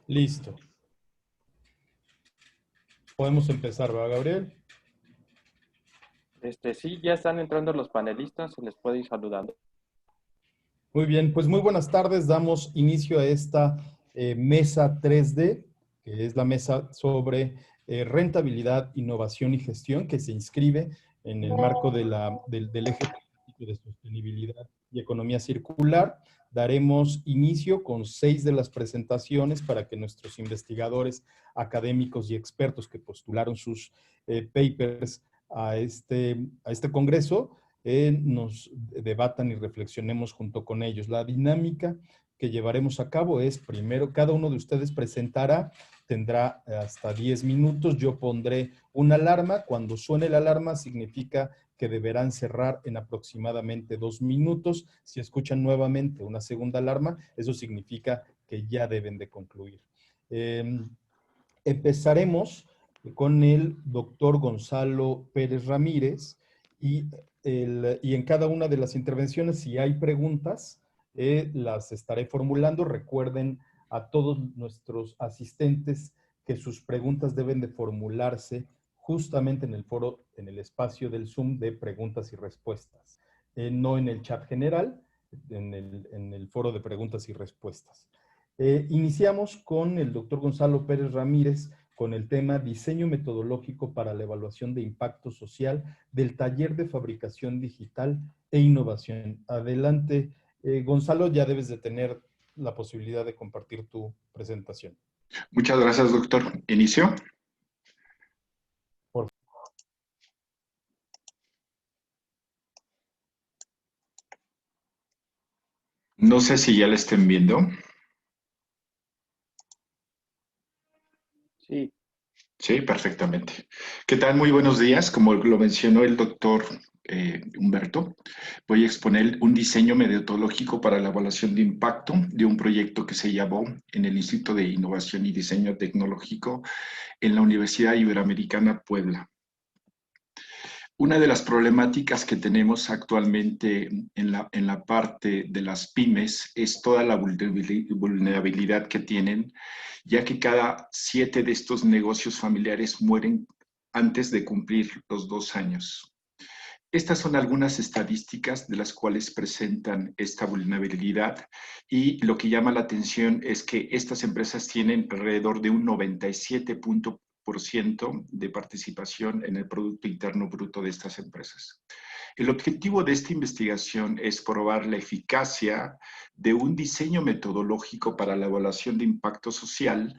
Listo. Podemos empezar, ¿verdad, Gabriel? Sí, ya están entrando los panelistas, se les puede ir saludando. Muy bien, pues muy buenas tardes. Damos inicio a esta mesa 3D, que es la mesa sobre rentabilidad, innovación y gestión, que se inscribe en el marco del eje político de sostenibilidad y economía circular. Daremos inicio con 6 de las presentaciones para que nuestros investigadores, académicos y expertos que postularon sus papers a este congreso nos debatan y reflexionemos junto con ellos. La dinámica que llevaremos a cabo es, primero, cada uno de ustedes presentará, tendrá hasta 10 minutos, yo pondré una alarma, cuando suene la alarma significa que deberán cerrar en aproximadamente 2 minutos. Si escuchan nuevamente una segunda alarma, eso significa que ya deben de concluir. Empezaremos con el doctor Gonzalo Pérez Ramírez y en cada una de las intervenciones, si hay preguntas, las estaré formulando. Recuerden a todos nuestros asistentes que sus preguntas deben de formularse justamente en el foro, en el espacio del Zoom de preguntas y respuestas, no en el chat general, en el foro de preguntas y respuestas. Iniciamos con el doctor Gonzalo Pérez Ramírez con el tema Diseño metodológico para la evaluación de impacto social del taller de fabricación digital e innovación. Adelante, Gonzalo, ya debes de tener la posibilidad de compartir tu presentación. Muchas gracias, doctor. ¿Inicio? Por No sé si ya la estén viendo. Sí. Sí, perfectamente. ¿Qué tal? Muy buenos días. Como lo mencionó el doctor Humberto, voy a exponer un diseño metodológico para la evaluación de impacto de un proyecto que se llamó en el Instituto de Innovación y Diseño Tecnológico en la Universidad Iberoamericana Puebla. Una de las problemáticas que tenemos actualmente en la parte de las pymes es toda la vulnerabilidad que tienen, ya que cada 7 de estos negocios familiares mueren antes de cumplir los 2 años. Estas son algunas estadísticas de las cuales presentan esta vulnerabilidad y lo que llama la atención es que estas empresas tienen alrededor de un 97% de participación en el Producto Interno Bruto de estas empresas. El objetivo de esta investigación es probar la eficacia de un diseño metodológico para la evaluación de impacto social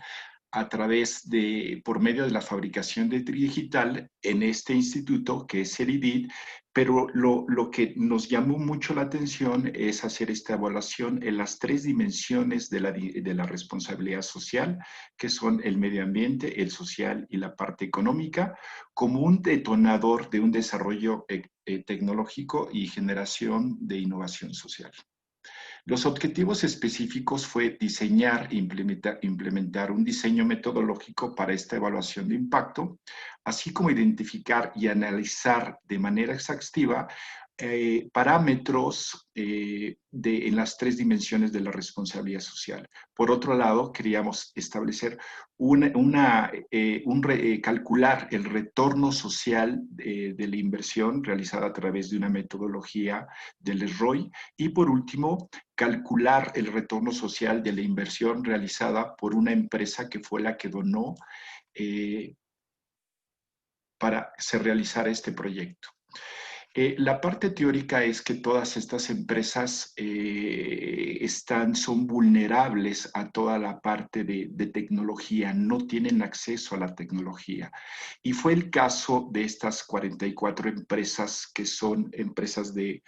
por medio de la fabricación de digital en este instituto que es el IDIT, pero lo que nos llamó mucho la atención es hacer esta evaluación en las 3 dimensiones de la responsabilidad social, que son el medio ambiente, el social y la parte económica, como un detonador de un desarrollo tecnológico y generación de innovación social. Los objetivos específicos fue diseñar e implementar un diseño metodológico para esta evaluación de impacto, así como identificar y analizar de manera exhaustiva parámetros en las 3 dimensiones de la responsabilidad social. Por otro lado, queríamos establecer calcular el retorno social de la inversión realizada a través de una metodología del ROI y, por último, calcular el retorno social de la inversión realizada por una empresa que fue la que donó para se realizara este proyecto. La parte teórica es que todas estas empresas son vulnerables a toda la parte de tecnología, no tienen acceso a la tecnología. Y fue el caso de estas 44 empresas que son empresas de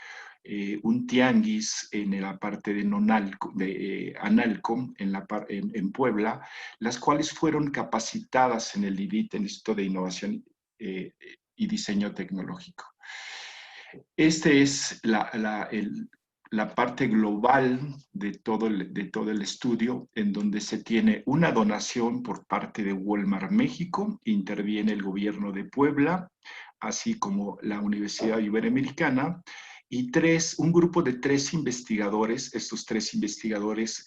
un tianguis en la parte de Analco, en Puebla, las cuales fueron capacitadas en el IDIT, el Instituto de Innovación y Diseño Tecnológico. Este es la parte global de todo el estudio, en donde se tiene una donación por parte de Walmart México, interviene el gobierno de Puebla, así como la Universidad Iberoamericana, y un grupo de 3 investigadores, estos 3 investigadores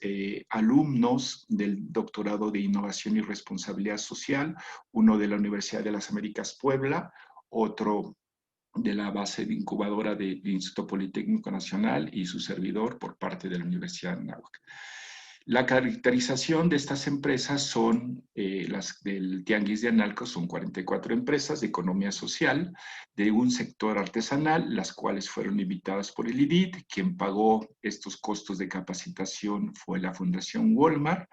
alumnos del doctorado de Innovación y Responsabilidad Social, uno de la Universidad de las Américas Puebla, otro de la base de incubadora del Instituto Politécnico Nacional y su servidor por parte de la Universidad de Anáhuac. La caracterización de estas empresas son las del Tianguis de Analco, son 44 empresas de economía social de un sector artesanal, las cuales fueron invitadas por el IDIT. Quien pagó estos costos de capacitación fue la Fundación Walmart.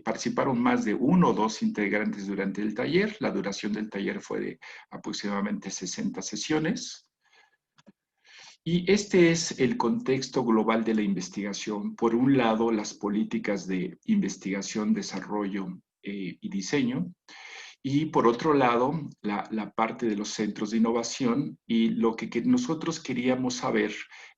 Participaron más de 1 o 2 integrantes durante el taller. La duración del taller fue de aproximadamente 60 sesiones. Y este es el contexto global de la investigación. Por un lado, las políticas de investigación, desarrollo y diseño. Y por otro lado, la parte de los centros de innovación. Y lo que nosotros queríamos saber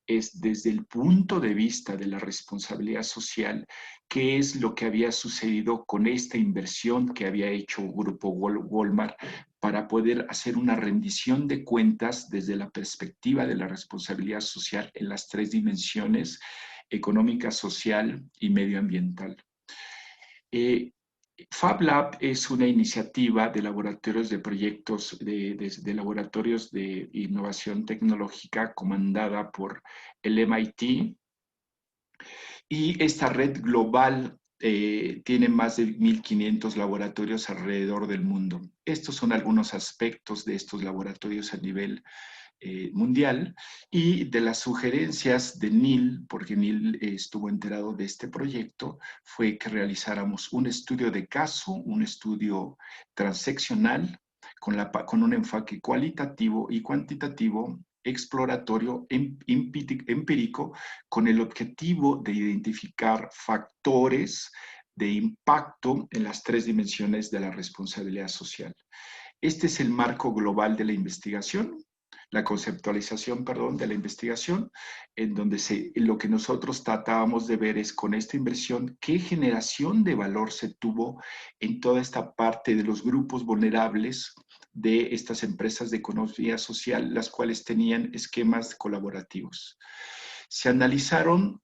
es, desde el punto de vista de la responsabilidad social, qué es lo que había sucedido con esta inversión que había hecho Grupo Walmart para poder hacer una rendición de cuentas desde la perspectiva de la responsabilidad social en las 3 dimensiones: económica, social y medioambiental. Fab Lab es una iniciativa de laboratorios de proyectos, de laboratorios de innovación tecnológica comandada por el MIT, y esta red global tiene más de 1.500 laboratorios alrededor del mundo. Estos son algunos aspectos de estos laboratorios a nivel mundial, y de las sugerencias de Neil, porque Neil estuvo enterado de este proyecto, fue que realizáramos un estudio de caso, un estudio transeccional con un enfoque cualitativo y cuantitativo, exploratorio, empírico, con el objetivo de identificar factores de impacto en las 3 dimensiones de la responsabilidad social. Este es el marco global de la investigación, la conceptualización, perdón, de la investigación, en donde lo que nosotros tratábamos de ver es, con esta inversión, qué generación de valor se tuvo en toda esta parte de los grupos vulnerables de estas empresas de economía social, las cuales tenían esquemas colaborativos. Se analizaron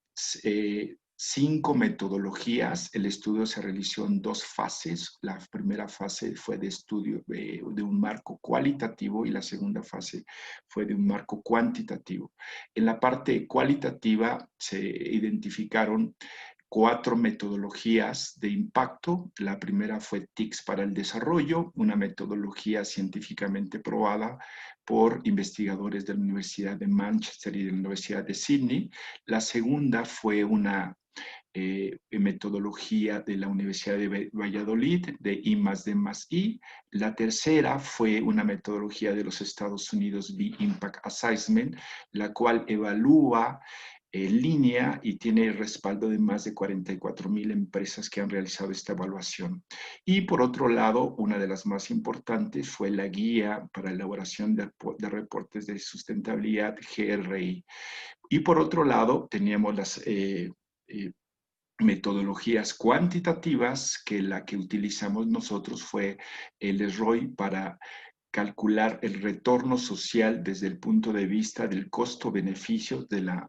5 metodologías. El estudio se realizó en 2 fases. La primera fase fue de estudio de un marco cualitativo, y la segunda fase fue de un marco cuantitativo. En la parte cualitativa se identificaron 4 metodologías de impacto. La primera fue TICS para el desarrollo, una metodología científicamente probada por investigadores de la Universidad de Manchester y de la Universidad de Sydney. La segunda fue una metodología de la Universidad de Valladolid, de I+D+I. La tercera fue una metodología de los Estados Unidos, B-Impact Assessment, la cual evalúa en línea y tiene el respaldo de más de 44,000 empresas que han realizado esta evaluación. Y por otro lado, una de las más importantes fue la guía para elaboración de reportes de sustentabilidad, GRI. Y por otro lado, teníamos las metodologías cuantitativas, que la que utilizamos nosotros fue el SROI para calcular el retorno social desde el punto de vista del costo-beneficio de la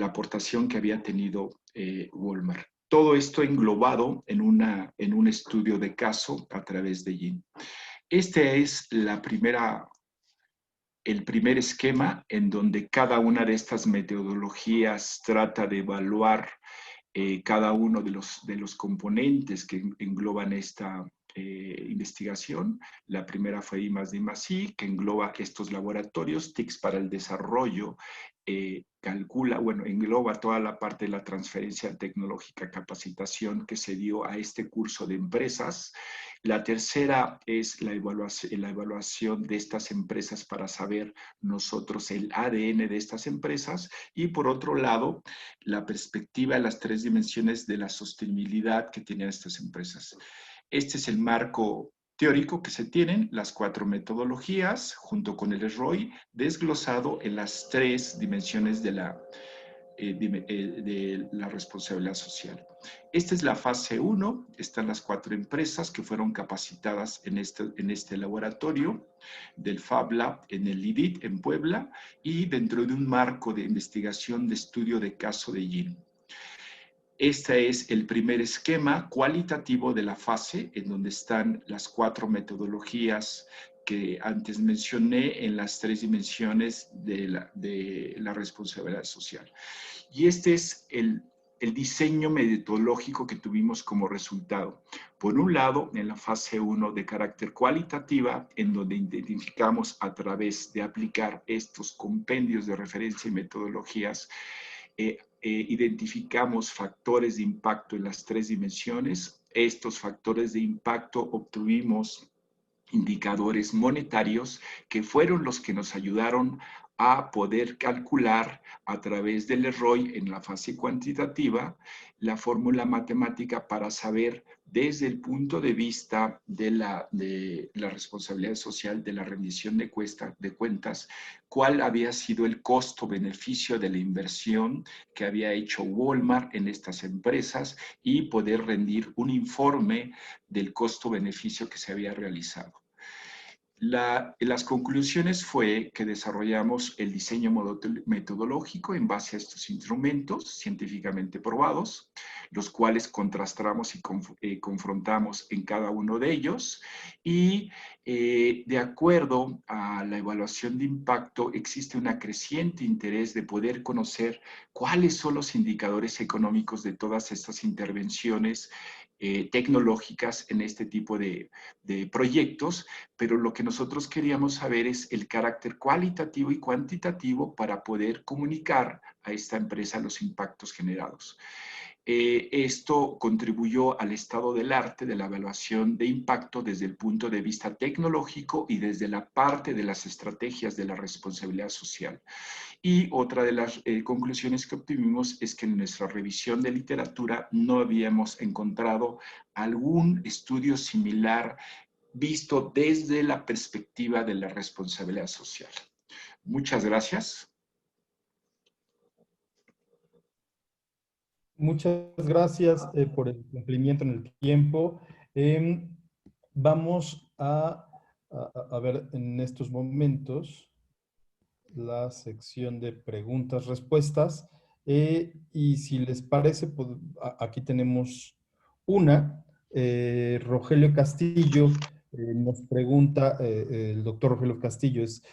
aportación que había tenido Walmart. Todo esto englobado en un estudio de caso a través de GIN. Este es el primer esquema, en donde cada una de estas metodologías trata de evaluar cada uno de los componentes que engloban esta investigación. La primera fue I+D+I, que engloba estos laboratorios, TICS para el desarrollo, engloba toda la parte de la transferencia tecnológica, capacitación que se dio a este curso de empresas. La tercera es la evaluación de estas empresas para saber nosotros el ADN de estas empresas. Y por otro lado, la perspectiva de las 3 dimensiones de la sostenibilidad que tenían estas empresas. Este es el marco teórico que se tienen, las 4 metodologías, junto con el SROI, desglosado en las 3 dimensiones de la responsabilidad social. Esta es la fase 1, están las 4 empresas que fueron capacitadas en este laboratorio del Fab Lab en el IDIT en Puebla y dentro de un marco de investigación de estudio de caso de GIN. Este es el primer esquema cualitativo de la fase en donde están las 4 metodologías que antes mencioné en las 3 dimensiones de la responsabilidad social. Y este es el diseño metodológico que tuvimos como resultado. Por un lado, en la fase 1 de carácter cualitativa, en donde identificamos a través de aplicar estos compendios de referencia y metodologías, identificamos factores de impacto en las 3 dimensiones. Estos factores de impacto obtuvimos indicadores monetarios que fueron los que nos ayudaron a poder calcular a través del ROI en la fase cuantitativa la fórmula matemática para saber desde el punto de vista de la responsabilidad social, de la rendición de cuentas, cuál había sido el costo-beneficio de la inversión que había hecho Walmart en estas empresas y poder rendir un informe del costo-beneficio que se había realizado. Las conclusiones fue que desarrollamos el diseño metodológico en base a estos instrumentos científicamente probados, los cuales contrastamos y confrontamos en cada uno de ellos y de acuerdo a la evaluación de impacto existe un creciente interés de poder conocer cuáles son los indicadores económicos de todas estas intervenciones tecnológicas en este tipo de proyectos, pero lo que nosotros queríamos saber es el carácter cualitativo y cuantitativo para poder comunicar a esta empresa los impactos generados. Esto contribuyó al estado del arte de la evaluación de impacto desde el punto de vista tecnológico y desde la parte de las estrategias de la responsabilidad social. Y otra de las conclusiones que obtuvimos es que en nuestra revisión de literatura no habíamos encontrado algún estudio similar visto desde la perspectiva de la responsabilidad social. Muchas gracias. Muchas gracias por el cumplimiento en el tiempo. Vamos a ver en estos momentos la sección de preguntas-respuestas. Y si les parece, pues, aquí tenemos una. Rogelio Castillo nos pregunta, el doctor Rogelio Castillo es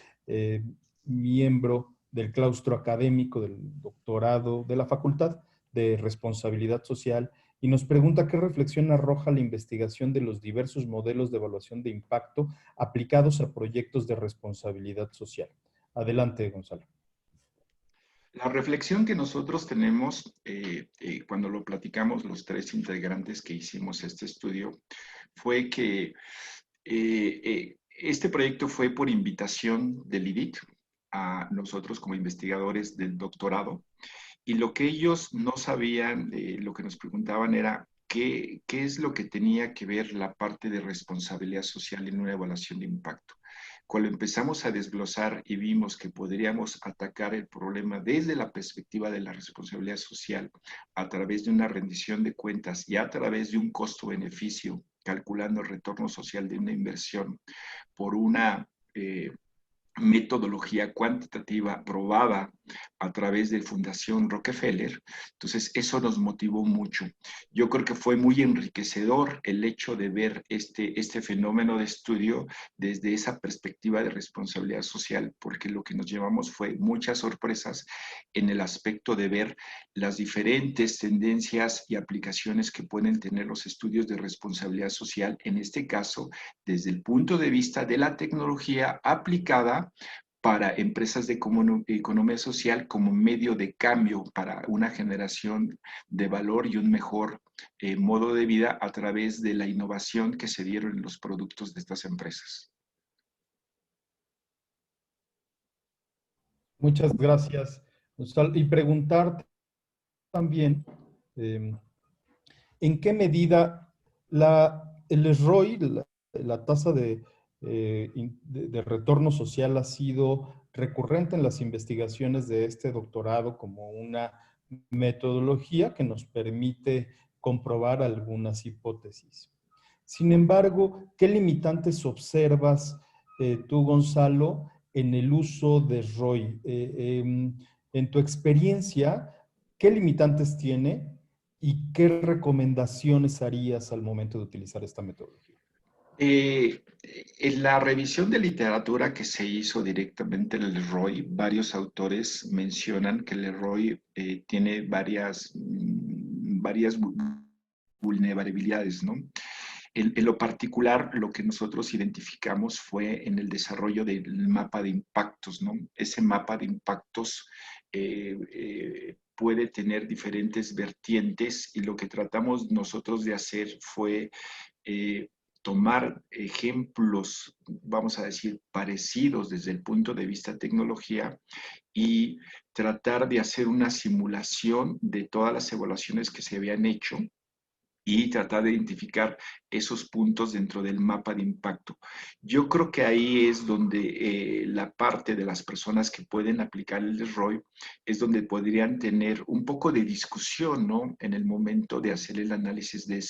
miembro del claustro académico del doctorado de la Facultad de Responsabilidad Social y nos pregunta qué reflexión arroja la investigación de los diversos modelos de evaluación de impacto aplicados a proyectos de responsabilidad social. Adelante, Gonzalo. La reflexión que nosotros tenemos cuando lo platicamos los 3 integrantes que hicimos este estudio fue que este proyecto fue por invitación del IDIT a nosotros como investigadores del doctorado y lo que ellos no sabían, lo que nos preguntaban era qué es lo que tenía que ver la parte de responsabilidad social en una evaluación de impacto. Cuando empezamos a desglosar y vimos que podríamos atacar el problema desde la perspectiva de la responsabilidad social a través de una rendición de cuentas y a través de un costo-beneficio, calculando el retorno social de una inversión por una metodología cuantitativa probada a través de Fundación Rockefeller. Entonces, eso nos motivó mucho. Yo creo que fue muy enriquecedor el hecho de ver este fenómeno de estudio desde esa perspectiva de responsabilidad social, porque lo que nos llevamos fue muchas sorpresas en el aspecto de ver las diferentes tendencias y aplicaciones que pueden tener los estudios de responsabilidad social, en este caso, desde el punto de vista de la tecnología aplicada para empresas de economía social como medio de cambio para una generación de valor y un mejor modo de vida a través de la innovación que se dieron en los productos de estas empresas. Muchas gracias, Gonzalo. Y preguntarte también, eh, ¿en qué medida el ROI, la tasa de retorno social, ha sido recurrente en las investigaciones de este doctorado como una metodología que nos permite comprobar algunas hipótesis? Sin embargo, ¿qué limitantes observas tú, Gonzalo, en el uso de ROI? En tu experiencia, ¿qué limitantes tiene y qué recomendaciones harías al momento de utilizar esta metodología? En la revisión de literatura que se hizo directamente en el ROI, varios autores mencionan que el ROI tiene varias vulnerabilidades, ¿no? En lo particular, lo que nosotros identificamos fue en el desarrollo del mapa de impactos, ¿no? Ese mapa de impactos puede tener diferentes vertientes y lo que tratamos nosotros de hacer fue eh, tomar ejemplos, vamos a decir, parecidos desde el punto de vista tecnología y tratar de hacer una simulación de todas las evaluaciones que se habían hecho y tratar de identificar esos puntos dentro del mapa de impacto. Yo creo que ahí es donde la parte de las personas que pueden aplicar el ROI es donde podrían tener un poco de discusión, ¿no? En el momento de hacer el análisis de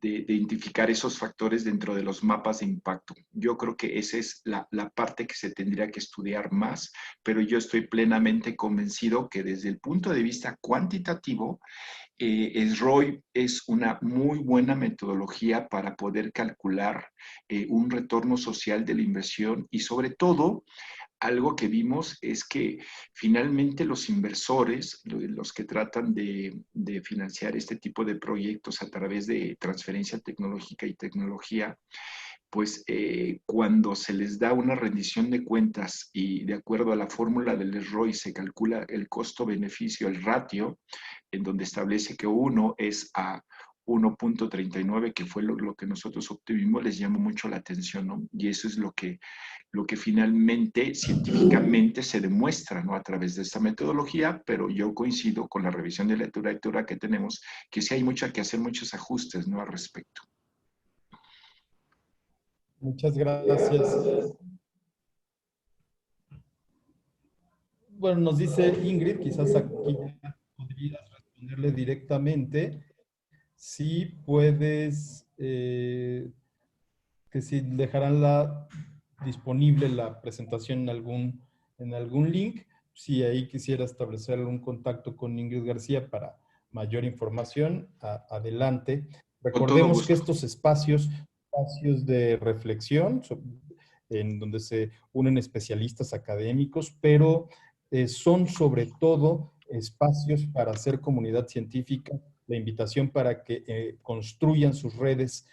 identificar esos factores dentro de los mapas de impacto. Yo creo que esa es la parte que se tendría que estudiar más, pero yo estoy plenamente convencido que desde el punto de vista cuantitativo, el ROI es una muy buena metodología para poder calcular un retorno social de la inversión y sobre todo algo que vimos es que finalmente los inversores, los que tratan de financiar este tipo de proyectos a través de transferencia tecnológica y tecnología, pues cuando se les da una rendición de cuentas y de acuerdo a la fórmula del ROI se calcula el costo-beneficio, el ratio, en donde establece que uno es a 1.39, que fue lo que nosotros obtuvimos, les llamó mucho la atención, ¿no? Y eso es lo que finalmente científicamente se demuestra, ¿no? A través de esta metodología, pero yo coincido con la revisión de literatura que tenemos, que sí hay mucho que hacer, muchos ajustes, ¿no? Al respecto. Muchas gracias. Bueno, nos dice Ingrid, quizás aquí ya podrías responderle directamente, si puedes, que si dejarán disponible la presentación en algún link, si ahí quisiera establecer algún contacto con Ingrid García para mayor información, adelante. Con todo Recordemos que gusto. estos espacios de reflexión, en donde se unen especialistas académicos, pero son sobre todo espacios para hacer comunidad científica, la invitación para que construyan sus redes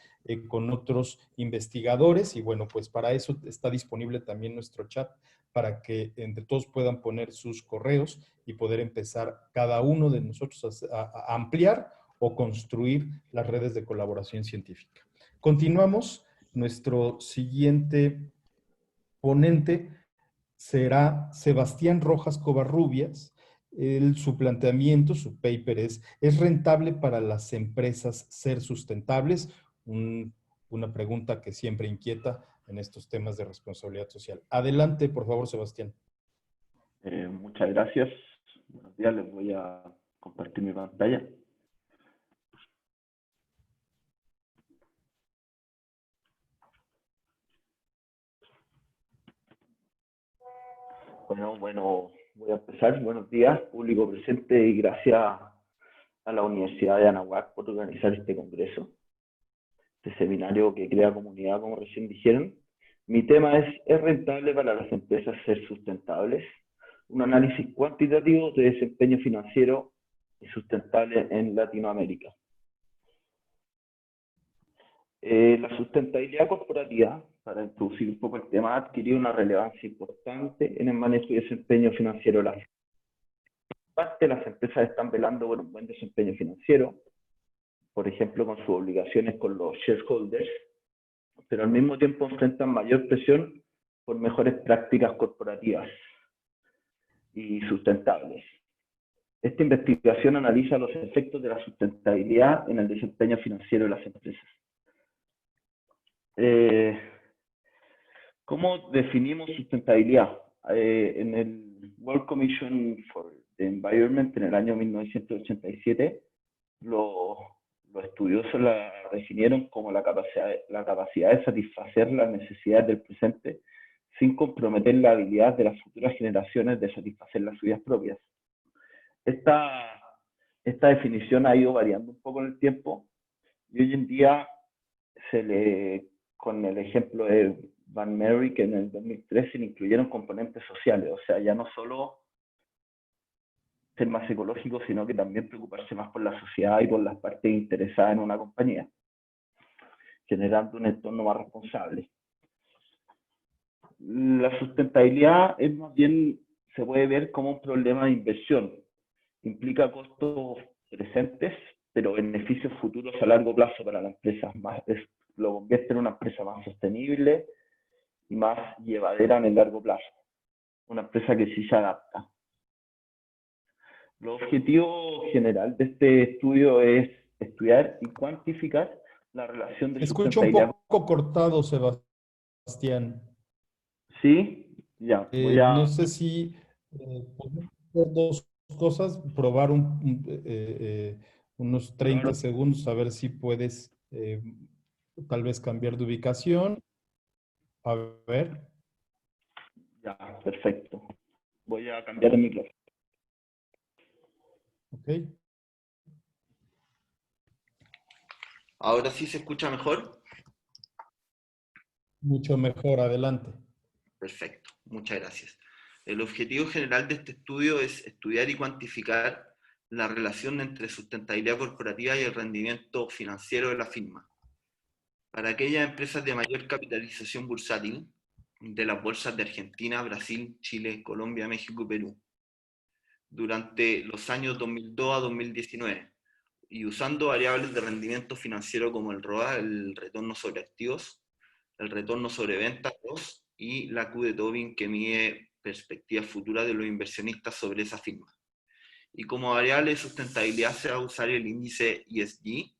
con otros investigadores y bueno, pues para eso está disponible también nuestro chat para que entre todos puedan poner sus correos y poder empezar cada uno de nosotros a ampliar o construir las redes de colaboración científica. Continuamos. Nuestro siguiente ponente será Sebastián Rojas Covarrubias. Su planteamiento, su paper ¿es rentable para las empresas ser sustentables? Una pregunta que siempre inquieta en estos temas de responsabilidad social. Adelante, por favor, Sebastián. Muchas gracias. Buenos días, les voy a compartir mi pantalla. Bueno, voy a empezar. Buenos días, público presente, y gracias a la Universidad de Anáhuac por organizar este congreso, este seminario que crea comunidad, como recién dijeron. Mi tema ¿es rentable para las empresas ser sustentables? Un análisis cuantitativo de desempeño financiero y sustentable en Latinoamérica. La sustentabilidad corporativa, para introducir un poco el tema, ha adquirido una relevancia importante en el manejo y desempeño financiero de las empresas. Las empresas están velando por un buen desempeño financiero, por ejemplo, con sus obligaciones con los shareholders, pero al mismo tiempo enfrentan mayor presión por mejores prácticas corporativas y sustentables. Esta investigación analiza los efectos de la sustentabilidad en el desempeño financiero de las empresas. ¿Cómo definimos sustentabilidad? En el World Commission for the Environment, en el año 1987, los estudiosos la definieron como la capacidad de satisfacer las necesidades del presente sin comprometer la habilidad de las futuras generaciones de satisfacer las suyas propias. Esta definición ha ido variando un poco en el tiempo y hoy en día con el ejemplo de Van Merrick, que en el 2013 se incluyeron componentes sociales, o sea, ya no solo ser más ecológico, sino que también preocuparse más por la sociedad y por las partes interesadas en una compañía, generando un entorno más responsable. La sustentabilidad es más bien, se puede ver como un problema de inversión. Implica costos presentes, pero beneficios futuros a largo plazo para la empresa. Lo convierte en una empresa más sostenible y más llevadera en el largo plazo. Una empresa que sí se adapta. El objetivo general de este estudio es estudiar y cuantificar la relación de Escucho un sustentabilidad. poco cortado, Sebastián. Sí, ya, No sé si podemos hacer dos cosas, probar unos 30 segundos, a ver si puedes tal vez cambiar de ubicación. A ver. Ya, perfecto. Voy a cambiar el micrófono. Ok. ¿Ahora sí se escucha mejor? Mucho mejor, adelante. Perfecto, muchas gracias. El objetivo general de este estudio es estudiar y cuantificar la relación entre sustentabilidad corporativa y el rendimiento financiero de la firma. Para aquellas empresas de mayor capitalización bursátil, de las bolsas de Argentina, Brasil, Chile, Colombia, México y Perú, durante los años 2002 a 2019, y usando variables de rendimiento financiero como el ROA, el retorno sobre activos, el retorno sobre ventas 2 y la Q de Tobin, que mide perspectivas futuras de los inversionistas sobre esa firma. Y como variable de sustentabilidad se va a usar el índice ESG,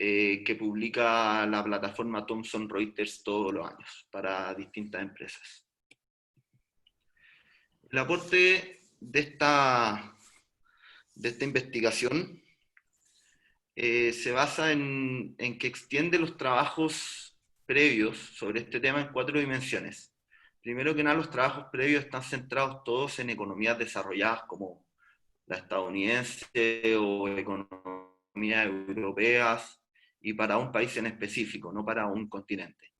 que publica la plataforma Thomson Reuters todos los años para distintas empresas. El aporte de esta investigación se basa en que extiende los trabajos previos sobre este tema en 4 dimensiones. Primero que nada, los trabajos previos están centrados todos en economías desarrolladas como la estadounidense o economías europeas, y para un país en específico, no para un continente.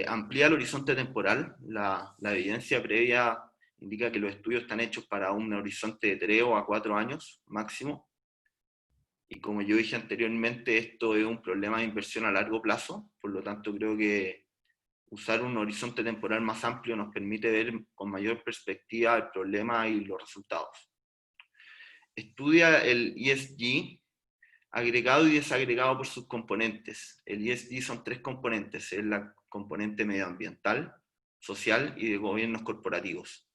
Amplía el horizonte temporal. La evidencia previa indica que los estudios están hechos para un horizonte de 3 a 4 años máximo. Y como yo dije anteriormente, esto es un problema de inversión a largo plazo, por lo tanto creo que usar un horizonte temporal más amplio nos permite ver con mayor perspectiva el problema y los resultados. Estudia el ESG, agregado y desagregado por sus componentes. El ESG son 3 componentes, es la componente medioambiental, social y de gobiernos corporativos.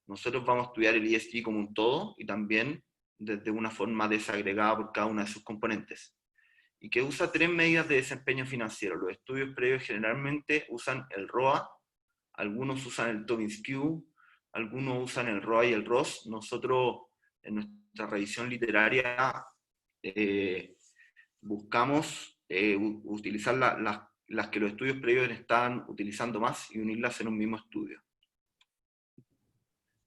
Nosotros vamos a estudiar el ESG como un todo y también desde una forma desagregada por cada una de sus componentes, y que usa 3 medidas de desempeño financiero. Los estudios previos generalmente usan el ROA, algunos usan el Tobin's Q, algunos usan el ROA y el ROS. Nosotros en nuestra revisión literaria buscamos utilizar las que los estudios previos están utilizando más y unirlas en un mismo estudio.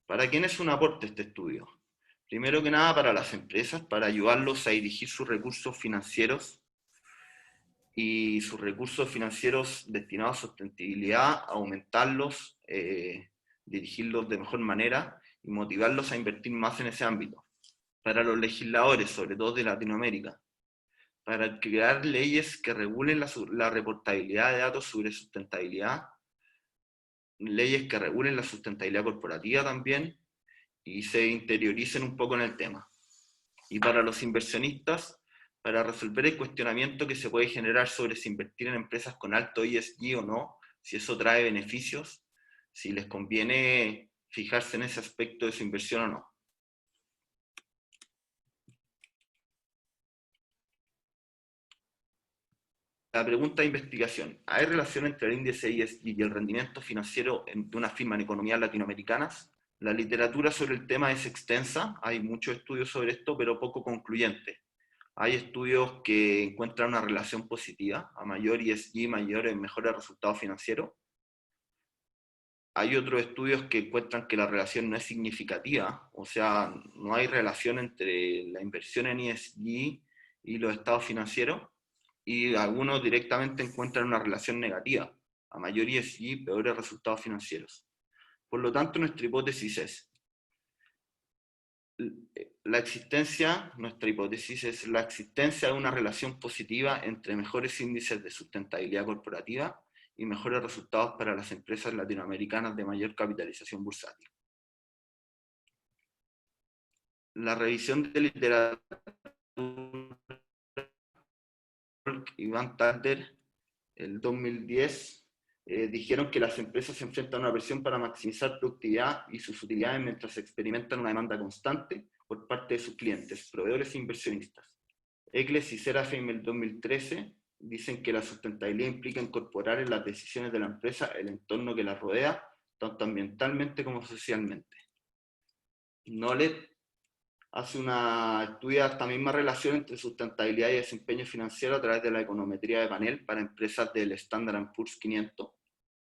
¿Para quién es un aporte este estudio? Primero que nada para las empresas, para ayudarlos a dirigir sus recursos financieros y sus recursos financieros destinados a sustentabilidad, aumentarlos, dirigirlos de mejor manera y motivarlos a invertir más en ese ámbito. Para los legisladores, sobre todo de Latinoamérica, para crear leyes que regulen la reportabilidad de datos sobre sustentabilidad, leyes que regulen la sustentabilidad corporativa también y se interioricen un poco en el tema. Y para los inversionistas, para resolver el cuestionamiento que se puede generar sobre si invertir en empresas con alto ESG o no, si eso trae beneficios, si les conviene fijarse en ese aspecto de su inversión o no. La pregunta de investigación: ¿hay relación entre el índice ESG y el rendimiento financiero de una firma en economías latinoamericanas? La literatura sobre el tema es extensa, hay muchos estudios sobre esto, pero poco concluyente. Hay estudios que encuentran una relación positiva, a mayor ESG, mejores resultados financieros. Hay otros estudios que encuentran que la relación no es significativa, o sea, no hay relación entre la inversión en ESG y los estados financieros, y algunos directamente encuentran una relación negativa, a mayor ESG, peores resultados financieros. Por lo tanto, nuestra hipótesis es nuestra hipótesis es la existencia de una relación positiva entre mejores índices de sustentabilidad corporativa y mejores resultados para las empresas latinoamericanas de mayor capitalización bursátil. La revisión de literatura y Van Tarder, el 2010, dijeron que las empresas se enfrentan a una presión para maximizar productividad y sus utilidades mientras experimentan una demanda constante por parte de sus clientes, proveedores e inversionistas. Eccles y Serafim, el 2013, dicen que la sustentabilidad implica incorporar en las decisiones de la empresa el entorno que la rodea, tanto ambientalmente como socialmente. Knowledge estudia esta misma relación entre sustentabilidad y desempeño financiero a través de la econometría de panel para empresas del Standard & Poor's 500,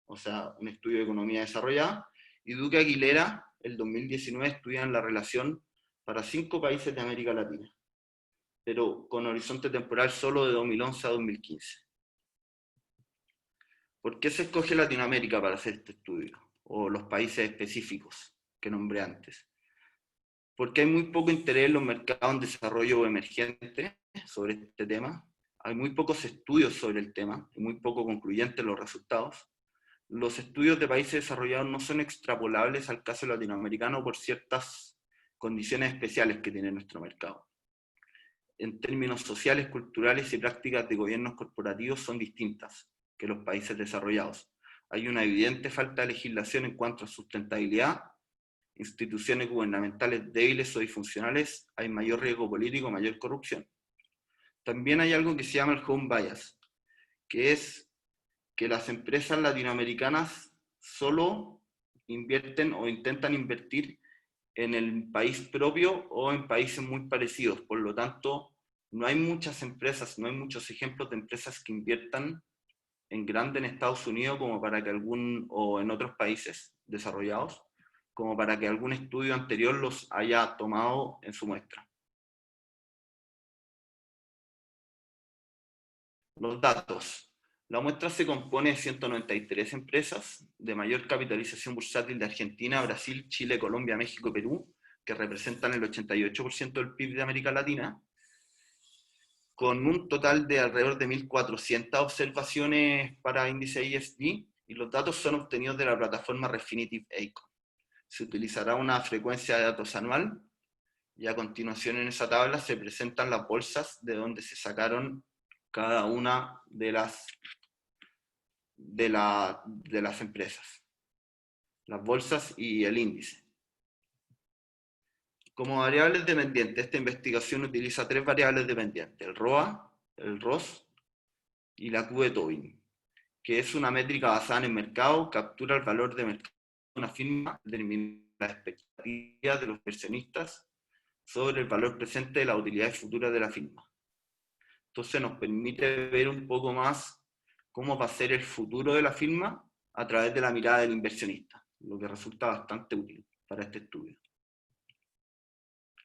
o sea, un estudio de economía desarrollada, y Duque Aguilera, el 2019, estudian la relación para 5 países de América Latina, pero con horizonte temporal solo de 2011 a 2015. ¿Por qué se escoge Latinoamérica para hacer este estudio? O los países específicos que nombré antes. Porque hay muy poco interés en los mercados en desarrollo emergente sobre este tema. Hay muy pocos estudios sobre el tema, y muy poco concluyentes los resultados. Los estudios de países desarrollados no son extrapolables al caso latinoamericano por ciertas condiciones especiales que tiene nuestro mercado. En términos sociales, culturales y prácticas de gobiernos corporativos son distintas que los países desarrollados. Hay una evidente falta de legislación en cuanto a sustentabilidad, instituciones gubernamentales débiles o disfuncionales, hay mayor riesgo político, mayor corrupción. También hay algo que se llama el home bias, que es que las empresas latinoamericanas solo invierten o intentan invertir en el país propio o en países muy parecidos. Por lo tanto, no hay muchas empresas, no hay muchos ejemplos de empresas que inviertan en grande en Estados Unidos como para que o en otros países desarrollados, como para que algún estudio anterior los haya tomado en su muestra. Los datos. La muestra se compone de 193 empresas de mayor capitalización bursátil de Argentina, Brasil, Chile, Colombia, México y Perú, que representan el 88% del PIB de América Latina, con un total de alrededor de 1.400 observaciones para índice ESG, y los datos son obtenidos de la plataforma Refinitiv Eikon. Se utilizará una frecuencia de datos anual, y a continuación en esa tabla se presentan las bolsas de donde se sacaron cada una de las empresas, las bolsas y el índice. Como variables dependientes, esta investigación utiliza 3 variables dependientes: el ROA, el ROS y la Q de Tobin, que es una métrica basada en el mercado, captura el valor de mercado de una firma, determina la expectativa de los inversionistas sobre el valor presente de las utilidades futuras de la firma. Entonces nos permite ver un poco más cómo va a ser el futuro de la firma a través de la mirada del inversionista, lo que resulta bastante útil para este estudio.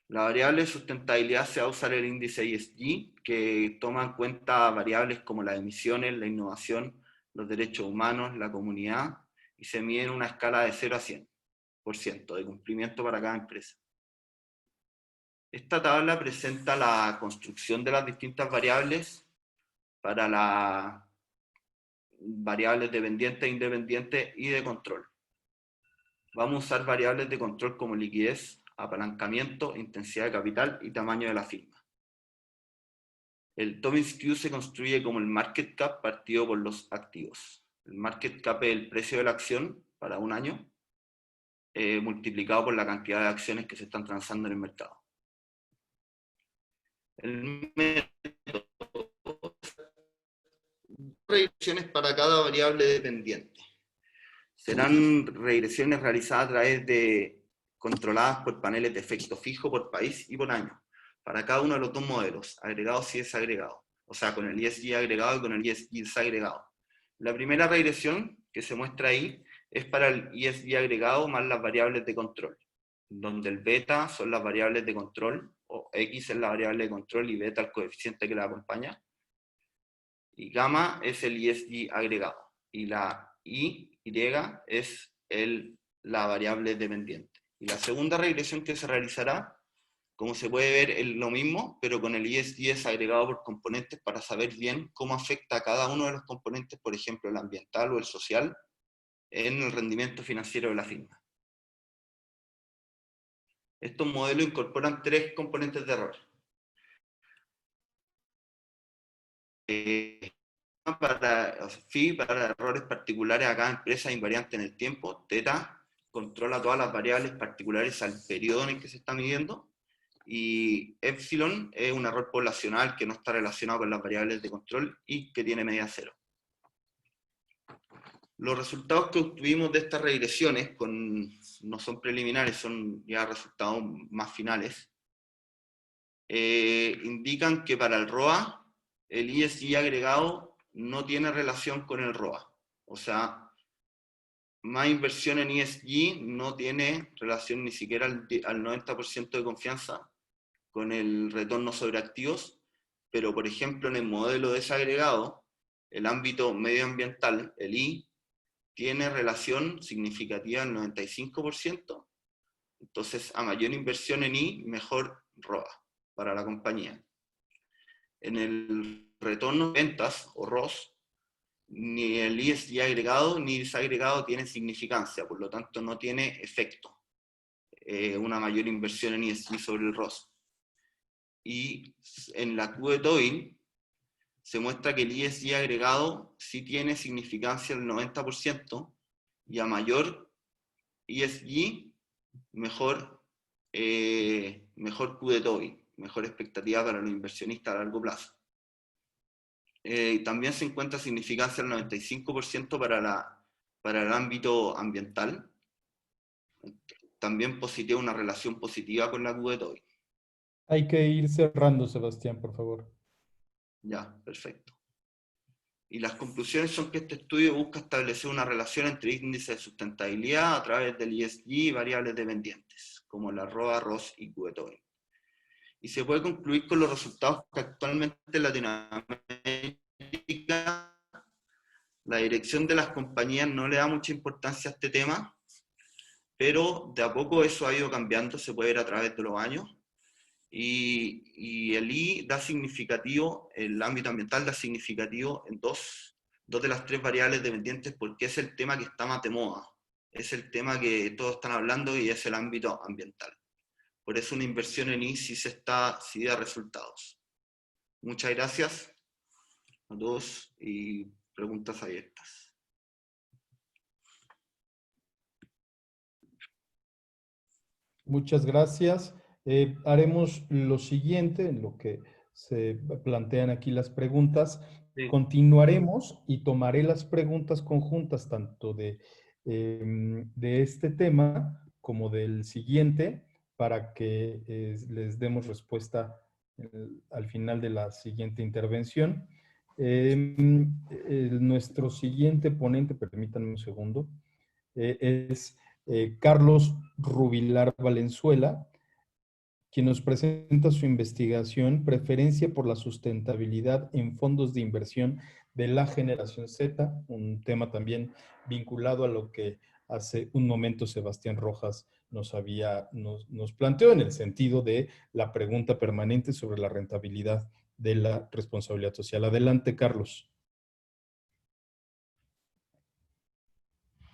La variable de sustentabilidad se va a usar el índice ESG, que toma en cuenta variables como las emisiones, la innovación, los derechos humanos, la comunidad, y se mide en una escala de 0 a 100% de cumplimiento para cada empresa. Esta tabla presenta la construcción de las distintas variables para las variables dependientes, independientes y de control. Vamos a usar variables de control como liquidez, apalancamiento, intensidad de capital y tamaño de la firma. El Tobin Q se construye como el market cap partido por los activos. El market cap es el precio de la acción para un año, multiplicado por la cantidad de acciones que se están transando en el mercado. El método, regresiones para cada variable dependiente. Serán regresiones realizadas a través de controladas por paneles de efecto fijo por país y por año, para cada uno de los dos modelos, agregados y desagregados, o sea, con el ESG agregado y con el ESG desagregado. La primera regresión que se muestra ahí es para el ESG agregado más las variables de control, donde el beta son las variables de control, o X es la variable de control y beta el coeficiente que la acompaña, y gamma es el ESG agregado, y la Y es la variable dependiente. Y la segunda regresión que se realizará, como se puede ver, es lo mismo, pero con el ESG desagregado por componentes para saber bien cómo afecta a cada uno de los componentes, por ejemplo, el ambiental o el social, en el rendimiento financiero de la firma. Estos modelos incorporan 3 componentes de error. Phi para errores particulares a cada empresa invariante en el tiempo. Theta controla todas las variables particulares al periodo en el que se está midiendo. Y Epsilon es un error poblacional que no está relacionado con las variables de control y que tiene medida 0. Los resultados que obtuvimos de estas regresiones no son preliminares, son ya resultados más finales. Indican que para el ROA, el ESG agregado no tiene relación con el ROA. O sea, más inversión en ESG no tiene relación ni siquiera al 90% de confianza con el retorno sobre activos, pero por ejemplo en el modelo desagregado, el ámbito medioambiental, el I, tiene relación significativa del 95%, entonces a mayor inversión en I, mejor ROA para la compañía. En el retorno de ventas, o ROS, ni el ESG agregado ni desagregado tiene significancia, por lo tanto no tiene efecto una mayor inversión en ESG sobre el ROS. Y en la Q de Tobin se muestra que el ESG agregado sí tiene significancia del 90%, y a mayor ESG, mejor Q de Tobin, mejor expectativa para los inversionistas a largo plazo. También se encuentra significancia del 95% para el ámbito ambiental. También positiva una relación positiva con la Q de Tobin. Hay que ir cerrando, Sebastián, por favor. Ya, perfecto. Y las conclusiones son que este estudio busca establecer una relación entre índices de sustentabilidad a través del ESG y variables dependientes, como la ROA, ROS y Q de Tobin. Y se puede concluir con los resultados que actualmente en Latinoamérica la dirección de las compañías no le da mucha importancia a este tema, pero de a poco eso ha ido cambiando, se puede ver a través de los años. Y el I da significativo, el ámbito ambiental da significativo en dos de las 3 variables dependientes, porque es el tema que está más de moda, es el tema que todos están hablando y es el ámbito ambiental. Por eso una inversión en I sí da resultados. Muchas gracias a todos y preguntas abiertas. Muchas gracias. Haremos lo siguiente, en lo que se plantean aquí las preguntas. Sí. Continuaremos y tomaré las preguntas conjuntas tanto de este tema como del siguiente para que les demos respuesta al final de la siguiente intervención. Nuestro siguiente ponente, permítanme un segundo, es Carlos Rubilar Valenzuela, quien nos presenta su investigación Preferencia por la sustentabilidad en fondos de inversión de la generación Z, un tema también vinculado a lo que hace un momento Sebastián Rojas nos planteó en el sentido de la pregunta permanente sobre la rentabilidad de la responsabilidad social. Adelante, Carlos.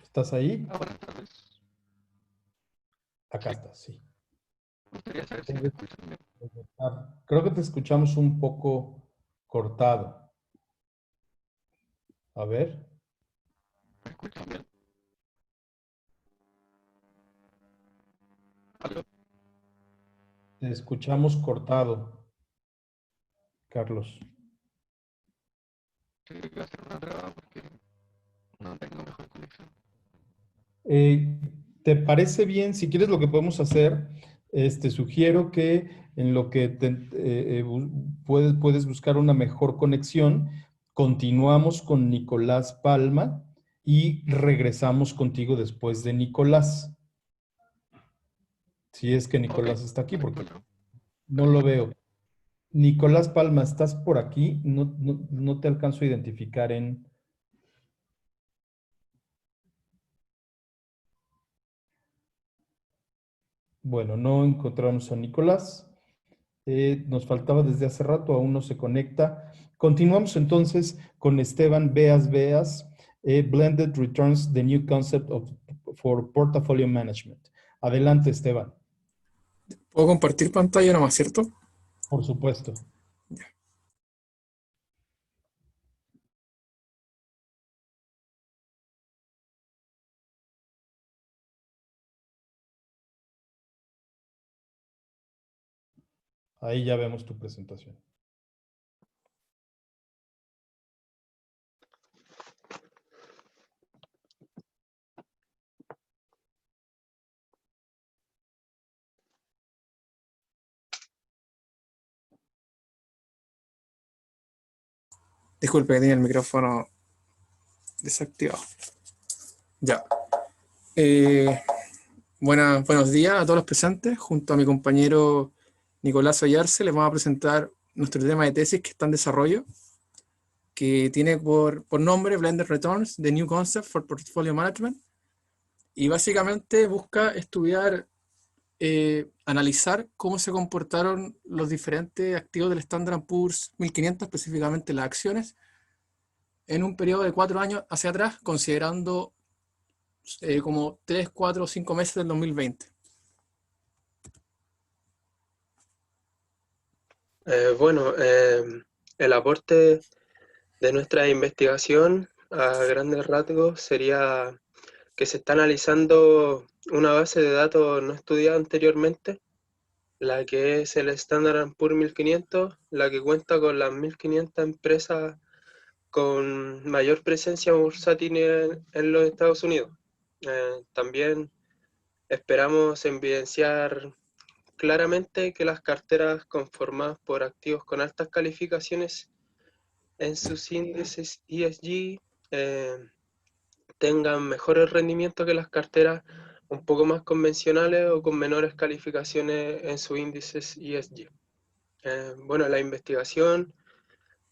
¿Estás ahí? Buenas tardes. Acá Sí. estás, sí. Me gustaría saber si me escuchan bien. Creo que te escuchamos un poco cortado. A ver. ¿Me escuchan bien? ¿Aló? Te escuchamos cortado, Carlos. Sí, voy a hacer una prueba porque no tengo mejor conexión. ¿Te parece bien? Si quieres, lo que podemos hacer, sugiero que en lo que puedes buscar una mejor conexión, continuamos con Nicolás Palma y regresamos contigo después de Nicolás. Si es que Nicolás está aquí, porque no lo veo. Nicolás Palma, ¿estás por aquí? No te alcanzo a identificar en... Bueno, no encontramos a Nicolás. Nos faltaba desde hace rato, aún no se conecta. Continuamos entonces con Esteban Beas, Blended Returns, the New Concept for Portfolio Management. Adelante, Esteban. ¿Puedo compartir pantalla nomás, cierto? Por supuesto. Ahí ya vemos tu presentación. Disculpe, tenía el micrófono desactivado. Ya. Buenos días a todos los presentes. Junto a mi compañero Nicolás Ollarse les vamos a presentar nuestro tema de tesis que está en desarrollo, que tiene por nombre Blended Returns, the New Concept for Portfolio Management. Y básicamente busca estudiar, analizar cómo se comportaron los diferentes activos del Standard & Poor's 1500, específicamente las acciones, en un periodo de 4 años hacia atrás, considerando como 3, 4 o 5 meses del 2020. El aporte de nuestra investigación a grandes rasgos sería que se está analizando una base de datos no estudiada anteriormente, la que es el Standard & Poor's 1500, la que cuenta con las 1500 empresas con mayor presencia bursátil en los Estados Unidos. También esperamos evidenciar claramente que las carteras conformadas por activos con altas calificaciones en sus índices ESG tengan mejores rendimientos que las carteras un poco más convencionales o con menores calificaciones en sus índices ESG. La investigación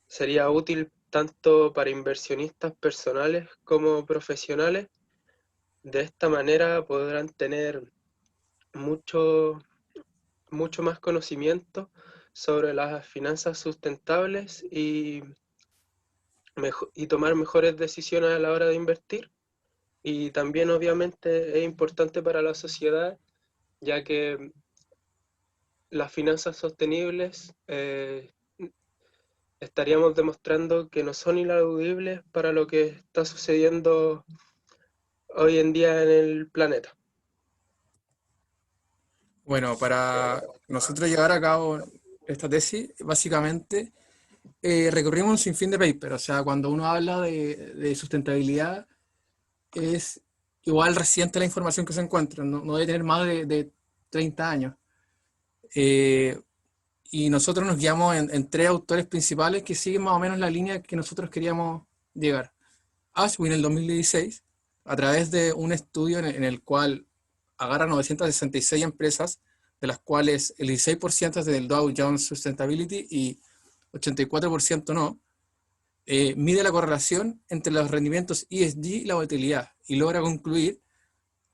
sería útil tanto para inversionistas personales como profesionales. De esta manera podrán tener mucho más conocimiento sobre las finanzas sustentables y tomar mejores decisiones a la hora de invertir. Y también obviamente es importante para la sociedad, ya que las finanzas sostenibles estaríamos demostrando que no son ineludibles para lo que está sucediendo hoy en día en el planeta. Bueno, para nosotros llevar a cabo esta tesis, básicamente recorrimos un sinfín de papers. O sea, cuando uno habla de sustentabilidad, es igual reciente la información que se encuentra, no debe tener más de 30 años. Y nosotros nos guiamos en 3 autores principales que siguen más o menos la línea que nosotros queríamos llegar. Ashwin en el 2016, a través de un estudio en el cual agarra 966 empresas, de las cuales el 16% es del Dow Jones Sustainability y 84% no, mide la correlación entre los rendimientos ESG y la volatilidad y logra concluir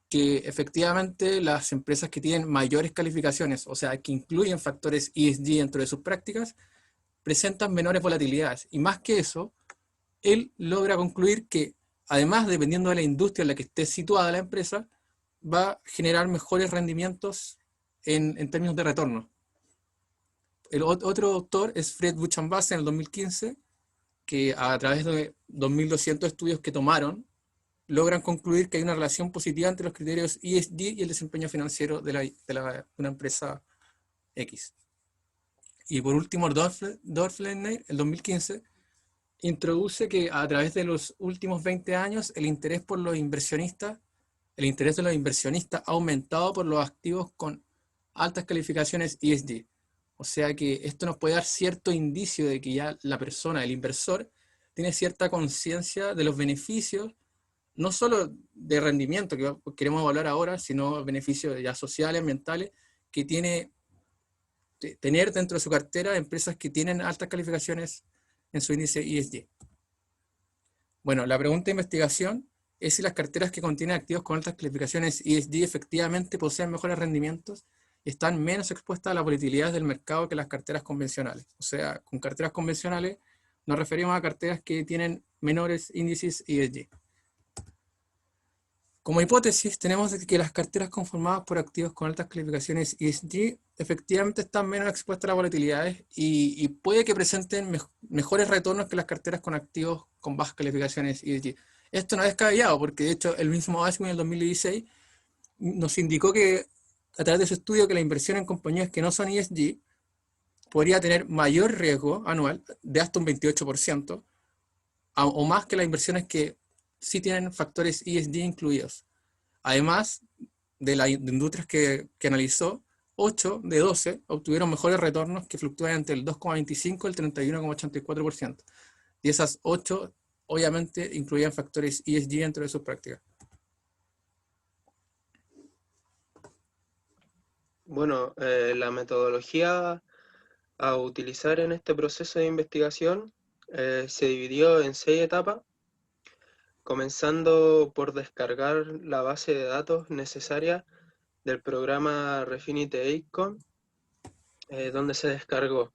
que efectivamente las empresas que tienen mayores calificaciones, o sea, que incluyen factores ESG dentro de sus prácticas, presentan menores volatilidades. Y más que eso, él logra concluir que, además, dependiendo de la industria en la que esté situada la empresa, va a generar mejores rendimientos en términos de retorno. El otro autor es Fred Buchanbaz en el 2015, que a través de 2.200 estudios que tomaron, logran concluir que hay una relación positiva entre los criterios ESG y el desempeño financiero de una empresa X. Y por último, Dorflener, el 2015, introduce que a través de los últimos 20 años el interés de los inversionistas ha aumentado por los activos con altas calificaciones ESG. O sea que esto nos puede dar cierto indicio de que ya la persona, el inversor, tiene cierta conciencia de los beneficios, no solo de rendimiento que queremos hablar ahora, sino beneficios ya sociales, ambientales, que tiene tener dentro de su cartera empresas que tienen altas calificaciones en su índice ESG. Bueno, la pregunta de investigación es si las carteras que contienen activos con altas calificaciones ESG efectivamente poseen mejores rendimientos y están menos expuestas a las volatilidades del mercado que las carteras convencionales. O sea, con carteras convencionales nos referimos a carteras que tienen menores índices ESG. Como hipótesis, tenemos que las carteras conformadas por activos con altas calificaciones ESG efectivamente están menos expuestas a las volatilidades y puede que presenten mejores retornos que las carteras con activos con bajas calificaciones ESG. Esto no es descabellado, porque de hecho el mismo ASMI en el 2016 nos indicó que a través de su estudio que la inversión en compañías que no son ESG podría tener mayor riesgo anual de hasta un 28%, o más que las inversiones que sí tienen factores ESG incluidos. Además, de las industrias que analizó, 8 de 12 obtuvieron mejores retornos que fluctúan entre el 2,25 y el 31,84%. Y esas 8, obviamente, incluían factores ESG dentro de sus prácticas. Bueno, la metodología a utilizar en este proceso de investigación se dividió en 6 etapas, comenzando por descargar la base de datos necesaria del programa Refinity Icon, donde se descargó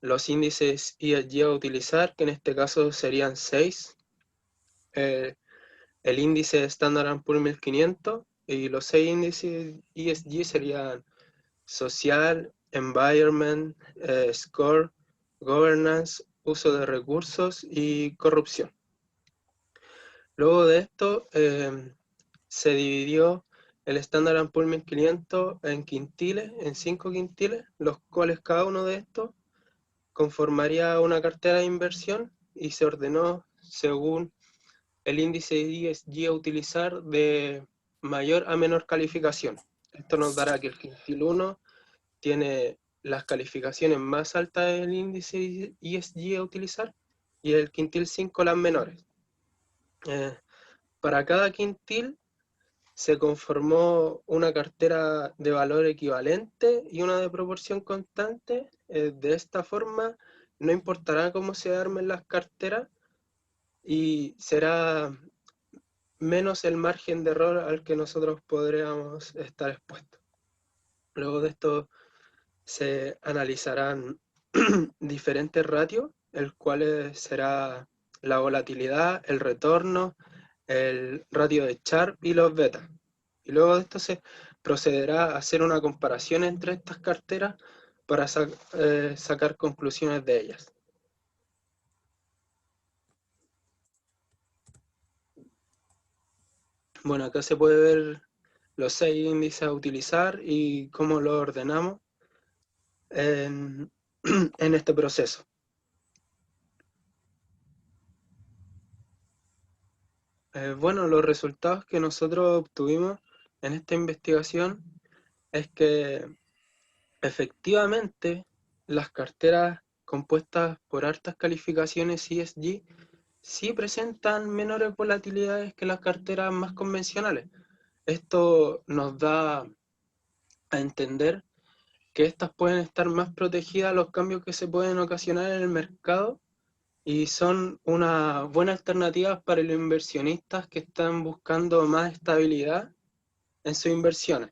los índices ESG a utilizar, que en este caso serían 6, el índice Standard & Poor's 1500, y los 6 índices ESG serían Social, Environment, Score, Governance, Uso de Recursos y Corrupción. Luego de esto, se dividió el Standard & Poor's 1500 en quintiles, en 5 quintiles, los cuales cada uno de estos conformaría una cartera de inversión y se ordenó según el índice ESG a utilizar de mayor a menor calificación. Esto nos dará que el quintil 1 tiene las calificaciones más altas del índice ESG a utilizar y el quintil 5 las menores. Para cada quintil se conformó una cartera de valor equivalente y una de proporción constante. De esta forma, no importará cómo se armen las carteras y será menos el margen de error al que nosotros podríamos estar expuestos. Luego de esto se analizarán diferentes ratios, el cual será la volatilidad, el retorno, el ratio de Sharpe y los beta. Y luego de esto se procederá a hacer una comparación entre estas carteras para sacar conclusiones de ellas. Bueno, acá se puede ver los 6 índices a utilizar y cómo los ordenamos en este proceso. Bueno, los resultados que nosotros obtuvimos en esta investigación es que efectivamente las carteras compuestas por altas calificaciones ESG sí presentan menores volatilidades que las carteras más convencionales. Esto nos da a entender que estas pueden estar más protegidas a los cambios que se pueden ocasionar en el mercado y son una buena alternativa para los inversionistas que están buscando más estabilidad en sus inversiones.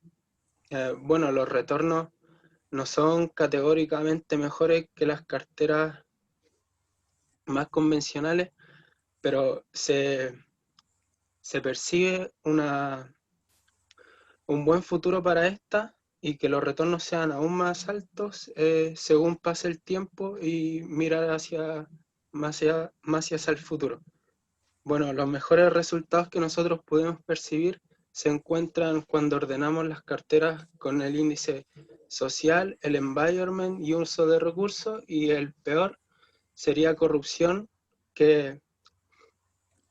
Bueno, los retornos no son categóricamente mejores que las carteras más convencionales, pero se percibe un buen futuro para esta y que los retornos sean aún más altos según pase el tiempo y mirar más hacia el futuro. Bueno, los mejores resultados que nosotros podemos percibir se encuentran cuando ordenamos las carteras con el índice social, el environment y uso de recursos, y el peor sería corrupción, que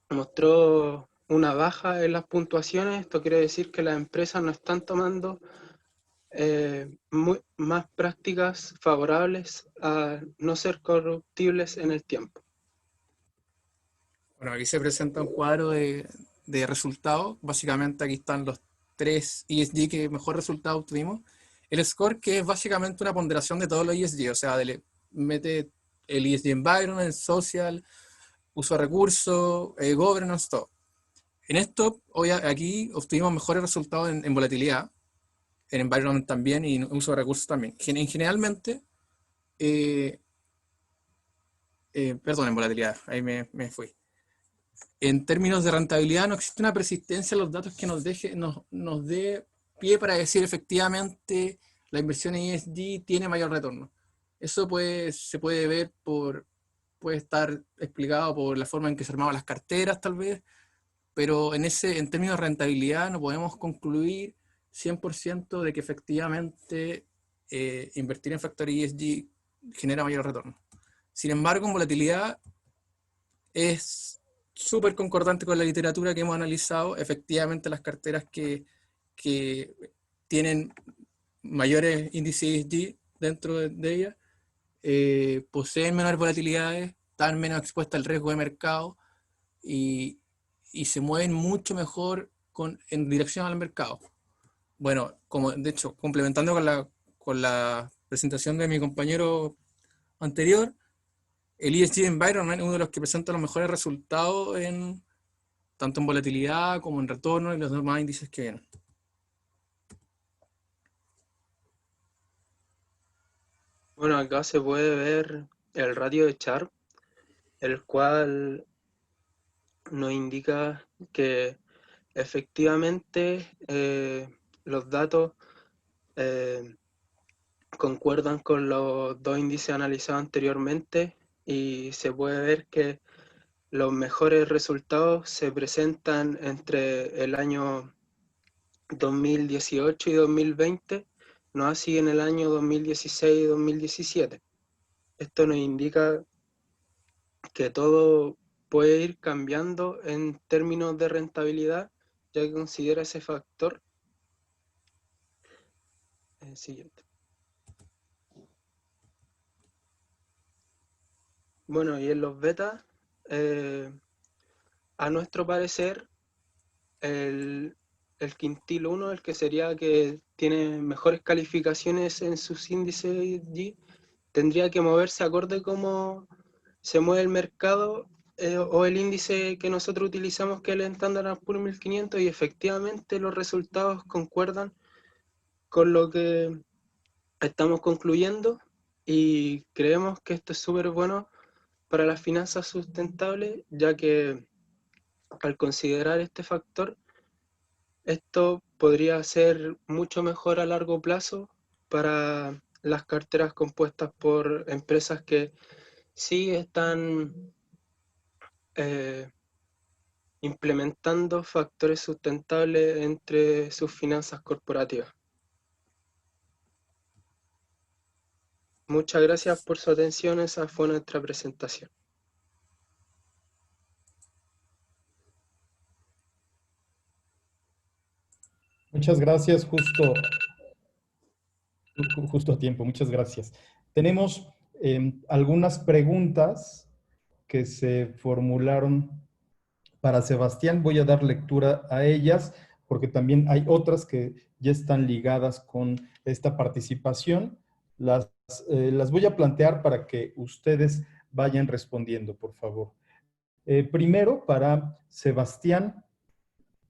mostró una baja en las puntuaciones. Esto quiere decir que las empresas no están tomando más prácticas favorables a no ser corruptibles en el tiempo. Bueno, aquí se presenta un cuadro de resultados. Básicamente aquí están los 3 ESG que mejor resultado obtuvimos. El score, que es básicamente una ponderación de todos los ESG, o sea, mete el ESG Environment, Social, uso de recursos, Governance, todo. En esto, hoy aquí obtuvimos mejores resultados en volatilidad, en Environment también y uso de recursos también. Generalmente, perdón, en volatilidad, ahí me fui. En términos de rentabilidad, no existe una persistencia en los datos que nos dé pie para decir efectivamente la inversión en ESG tiene mayor retorno. Eso se puede ver puede estar explicado por la forma en que se armaban las carteras, tal vez, pero en términos de rentabilidad no podemos concluir 100% de que efectivamente invertir en factores ESG genera mayor retorno. Sin embargo, en volatilidad es súper concordante con la literatura que hemos analizado. Efectivamente, las carteras que tienen mayores índices ESG dentro de ellas poseen menores volatilidades, están menos expuestas al riesgo de mercado y se mueven mucho mejor en dirección al mercado. Bueno, de hecho, complementando con la presentación de mi compañero anterior, el ESG Environment es uno de los que presenta los mejores resultados tanto en volatilidad como en retorno y los demás índices que vienen. Bueno, acá se puede ver el ratio de Sharpe, el cual nos indica que efectivamente los datos concuerdan con los dos índices analizados anteriormente, y se puede ver que los mejores resultados se presentan entre el año 2018 y 2020, no así en el año 2016 y 2017. Esto nos indica que todo puede ir cambiando en términos de rentabilidad, ya que considera ese factor. Siguiente. Bueno, y en los betas, a nuestro parecer, el quintil 1, el que sería que tiene mejores calificaciones en sus índices G, tendría que moverse acorde cómo se mueve el mercado o el índice que nosotros utilizamos, que es el Standard & Poor's 1500, y efectivamente los resultados concuerdan con lo que estamos concluyendo, y creemos que esto es súper bueno para las finanzas sustentables, ya que al considerar este factor, esto podría ser mucho mejor a largo plazo para las carteras compuestas por empresas que sí están implementando factores sustentables entre sus finanzas corporativas. Muchas gracias por su atención. Esa fue nuestra presentación. Muchas gracias, justo a tiempo, muchas gracias. Tenemos algunas preguntas que se formularon para Sebastián. Voy a dar lectura a ellas. porque también hay otras que ya están ligadas con esta participación. Las voy a plantear para que ustedes vayan respondiendo, por favor. Primero, para Sebastián,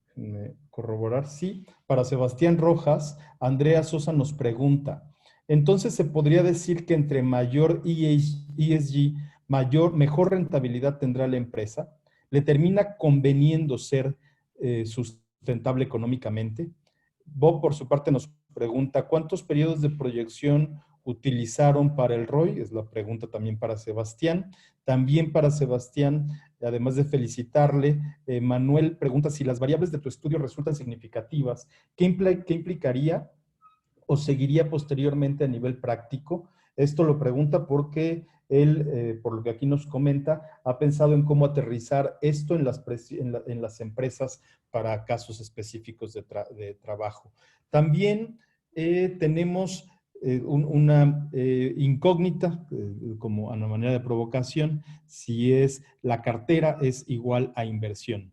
déjenme corroborar, sí, para Sebastián Rojas, Andrea Sosa nos pregunta, entonces se podría decir que entre mayor ESG, mejor rentabilidad tendrá la empresa, le termina conveniendo ser sustentable económicamente. Bob, por su parte, nos pregunta, ¿cuántos periodos de proyección utilizaron para el ROI? Es la pregunta también para Sebastián. También para Sebastián, además de felicitarle, Manuel pregunta si las variables de tu estudio resultan significativas, ¿qué implicaría o seguiría posteriormente a nivel práctico? Esto lo pregunta porque él, por lo que aquí nos comenta, ha pensado en cómo aterrizar esto en las empresas para casos específicos de trabajo. También tenemos una incógnita, como a una manera de provocación, si es la cartera es igual a inversión.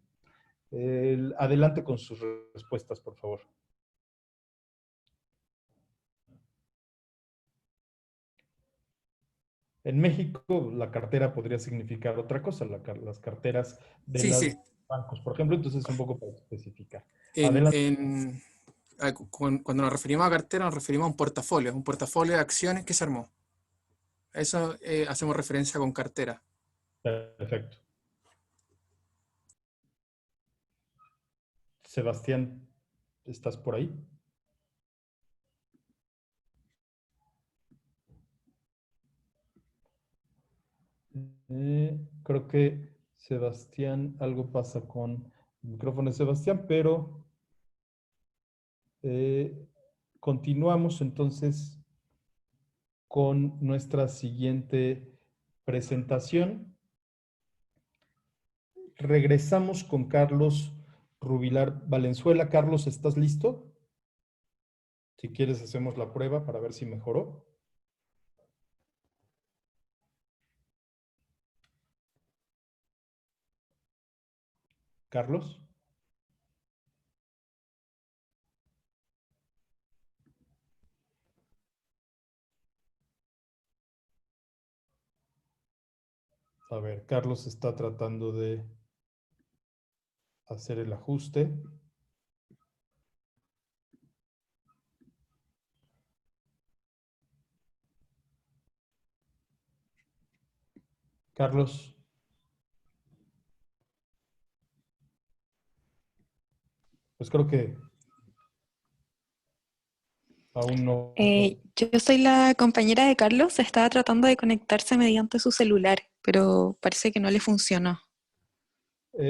Adelante con sus respuestas, por favor. En México, la cartera podría significar otra cosa, las carteras de Sí, los sí. bancos, por ejemplo, entonces un poco para especificar. Cuando nos referimos a cartera, nos referimos a un portafolio de acciones que se armó. A eso hacemos referencia con cartera. Perfecto. Sebastián, ¿estás por ahí? Creo que Sebastián, algo pasa con el micrófono de Sebastián, pero continuamos entonces con nuestra siguiente presentación. Regresamos con Carlos Rubilar Valenzuela. Carlos, ¿estás listo? Si quieres, hacemos la prueba para ver si mejoró. Carlos. A ver, Carlos está tratando de hacer el ajuste. Carlos. Pues creo que aún no. Yo soy la compañera de Carlos, estaba tratando de conectarse mediante su celular, pero parece que no le funcionó.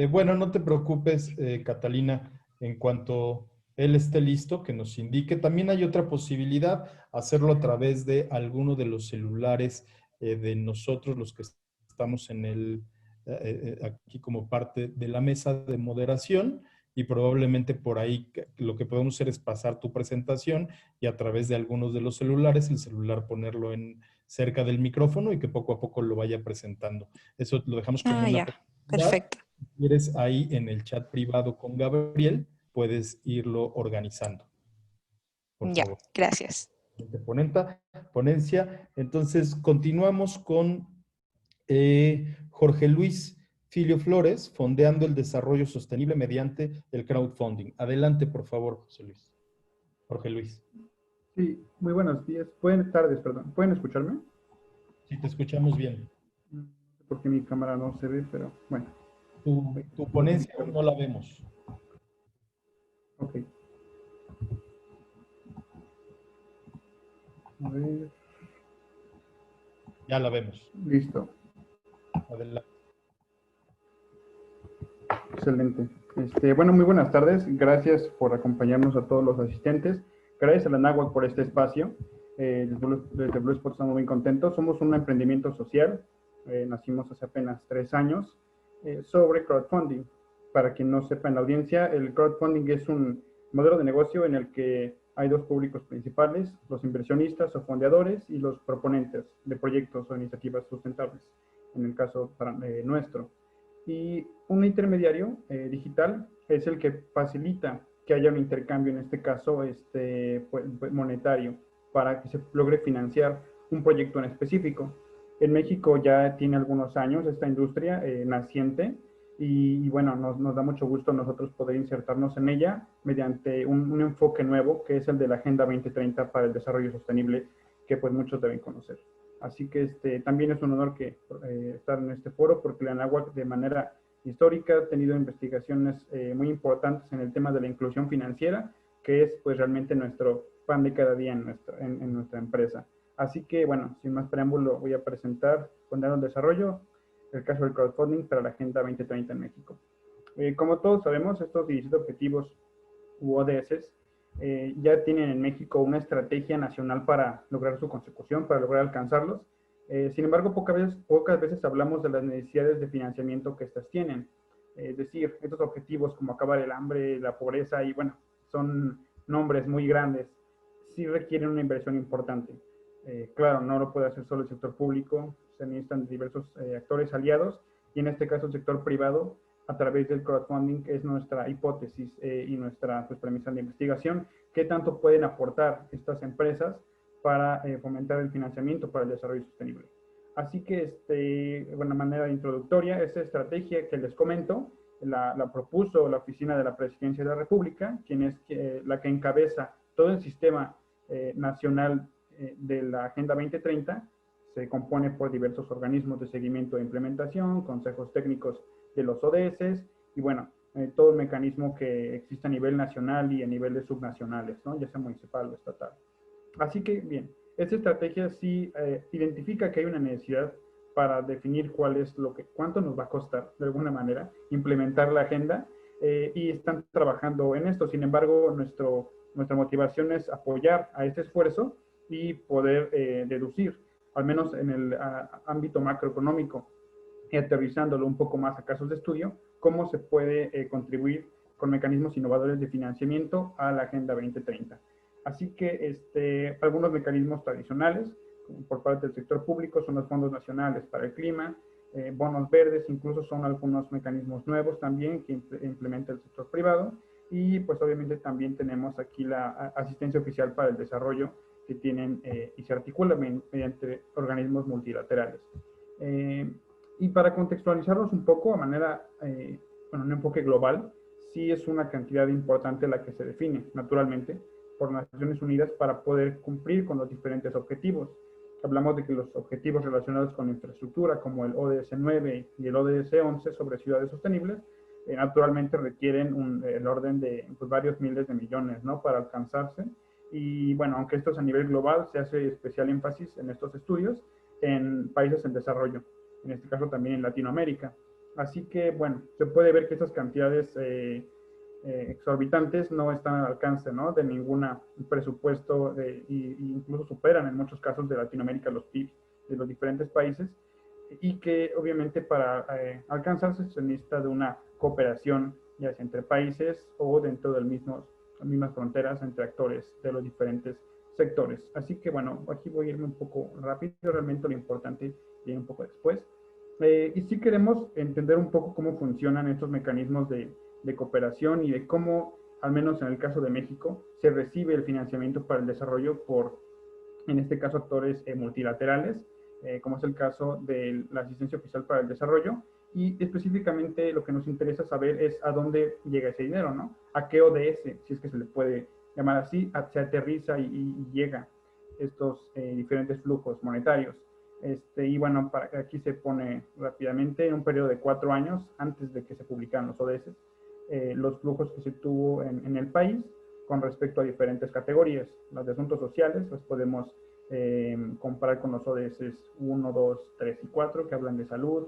Bueno, no te preocupes, Catalina, en cuanto él esté listo, que nos indique. También hay otra posibilidad, hacerlo a través de alguno de los celulares de nosotros, los que estamos en aquí como parte de la mesa de moderación, y probablemente por ahí lo que podemos hacer es pasar tu presentación y a través de algunos de los celulares, el celular ponerlo cerca del micrófono y que poco a poco lo vaya presentando. Eso lo dejamos como una Ya, perfecto. Si quieres, ahí en el chat privado con Gabriel, puedes irlo organizando. Por Ya, favor. gracias. Ponencia. Entonces, continuamos con Jorge Luis Filio Flores, fondeando el desarrollo sostenible mediante el crowdfunding. Adelante, por favor, José Luis. Jorge Luis. Sí, muy buenos días. Buenas tardes, perdón. ¿Pueden escucharme? Sí, te escuchamos bien. Porque mi cámara no se ve, pero bueno. Tu ponencia aún no la vemos. Ok. A ver. Ya la vemos. Listo. Adelante. Excelente. Bueno, muy buenas tardes. Gracias por acompañarnos a todos los asistentes. Gracias a la NAWAC por este espacio. Desde Blue Spot estamos muy contentos. Somos un emprendimiento social. Nacimos hace apenas 3 años sobre crowdfunding. Para quien no sepa en la audiencia, el crowdfunding es un modelo de negocio en el que hay 2 públicos principales, los inversionistas o fondeadores y los proponentes de proyectos o iniciativas sustentables, en el caso nuestro. Y un intermediario digital es el que facilita que haya un intercambio, en este caso monetario, para que se logre financiar un proyecto en específico. En México ya tiene algunos años esta industria naciente y bueno, nos da mucho gusto nosotros poder insertarnos en ella mediante un enfoque nuevo que es el de la Agenda 2030 para el Desarrollo Sostenible, que pues muchos deben conocer. Así que también es un honor estar en este foro porque la ANAHUAC de manera histórica ha tenido investigaciones muy importantes en el tema de la inclusión financiera, que es pues realmente nuestro pan de cada día en nuestra empresa. Así que bueno, sin más preámbulo voy a presentar con el desarrollo el caso del crowdfunding para la Agenda 2030 en México. Como todos sabemos, estos 17 objetivos u ODS ya tienen en México una estrategia nacional para lograr su consecución, para lograr alcanzarlos. Sin embargo, pocas veces hablamos de las necesidades de financiamiento que estas tienen. Es decir, estos objetivos como acabar el hambre, la pobreza y bueno, son nombres muy grandes, sí requieren una inversión importante. Claro, no lo puede hacer solo el sector público, se necesitan diversos actores aliados y en este caso el sector privado a través del crowdfunding es nuestra hipótesis y nuestra premisa de investigación, qué tanto pueden aportar estas empresas para fomentar el financiamiento para el desarrollo sostenible. Así que, de una manera introductoria, esta estrategia que les comento la propuso la Oficina de la Presidencia de la República, quien es la que encabeza todo el sistema nacional de la Agenda 2030. Se compone por diversos organismos de seguimiento e implementación, consejos técnicos de los ODS y bueno, todo el mecanismo que existe a nivel nacional y a niveles subnacionales, ¿no? Ya sea municipal o estatal. Así que bien, esta estrategia sí identifica que hay una necesidad para definir cuánto nos va a costar de alguna manera implementar la agenda y están trabajando en esto. Sin embargo, nuestra motivación es apoyar a este esfuerzo y poder deducir, al menos en el ámbito macroeconómico, y aterrizándolo un poco más a casos de estudio, cómo se puede contribuir con mecanismos innovadores de financiamiento a la Agenda 2030. Así que algunos mecanismos tradicionales, por parte del sector público, son los fondos nacionales para el clima, bonos verdes, incluso son algunos mecanismos nuevos también que implementa el sector privado, y pues obviamente también tenemos aquí la asistencia oficial para el desarrollo que tienen y se articulan mediante organismos multilaterales. Y para contextualizarlos un poco a manera, un enfoque global, sí es una cantidad importante la que se define, naturalmente, por Naciones Unidas para poder cumplir con los diferentes objetivos. Hablamos de que los objetivos relacionados con infraestructura, como el ODS 9 y el ODS 11 sobre ciudades sostenibles, naturalmente requieren el orden de pues, varios miles de millones, ¿no? Para alcanzarse. Y bueno, aunque esto es a nivel global, se hace especial énfasis en estos estudios en países en desarrollo, en este caso también en Latinoamérica. Así que, bueno, se puede ver que estas cantidades exorbitantes no están al alcance, ¿no? De ningún presupuesto y incluso superan en muchos casos de Latinoamérica los PIB de los diferentes países y que obviamente para alcanzarse se necesita de una cooperación ya sea entre países o dentro de las mismas fronteras entre actores de los diferentes sectores. Así que bueno, aquí voy a irme un poco rápido, realmente lo importante viene un poco después. Y sí queremos entender un poco cómo funcionan estos mecanismos de cooperación y de cómo, al menos en el caso de México, se recibe el financiamiento para el desarrollo por, en este caso, actores multilaterales, como es el caso de la asistencia oficial para el desarrollo, y específicamente lo que nos interesa saber es a dónde llega ese dinero, ¿no? A qué ODS, si es que se le puede llamar así, se aterriza y llega estos diferentes flujos monetarios. Y bueno, aquí se pone rápidamente en un periodo de 4 años antes de que se publicaran los ODS, los flujos que se tuvo en el país con respecto a diferentes categorías. Las de asuntos sociales las podemos comparar con los ODS 1, 2, 3 y 4 que hablan de salud,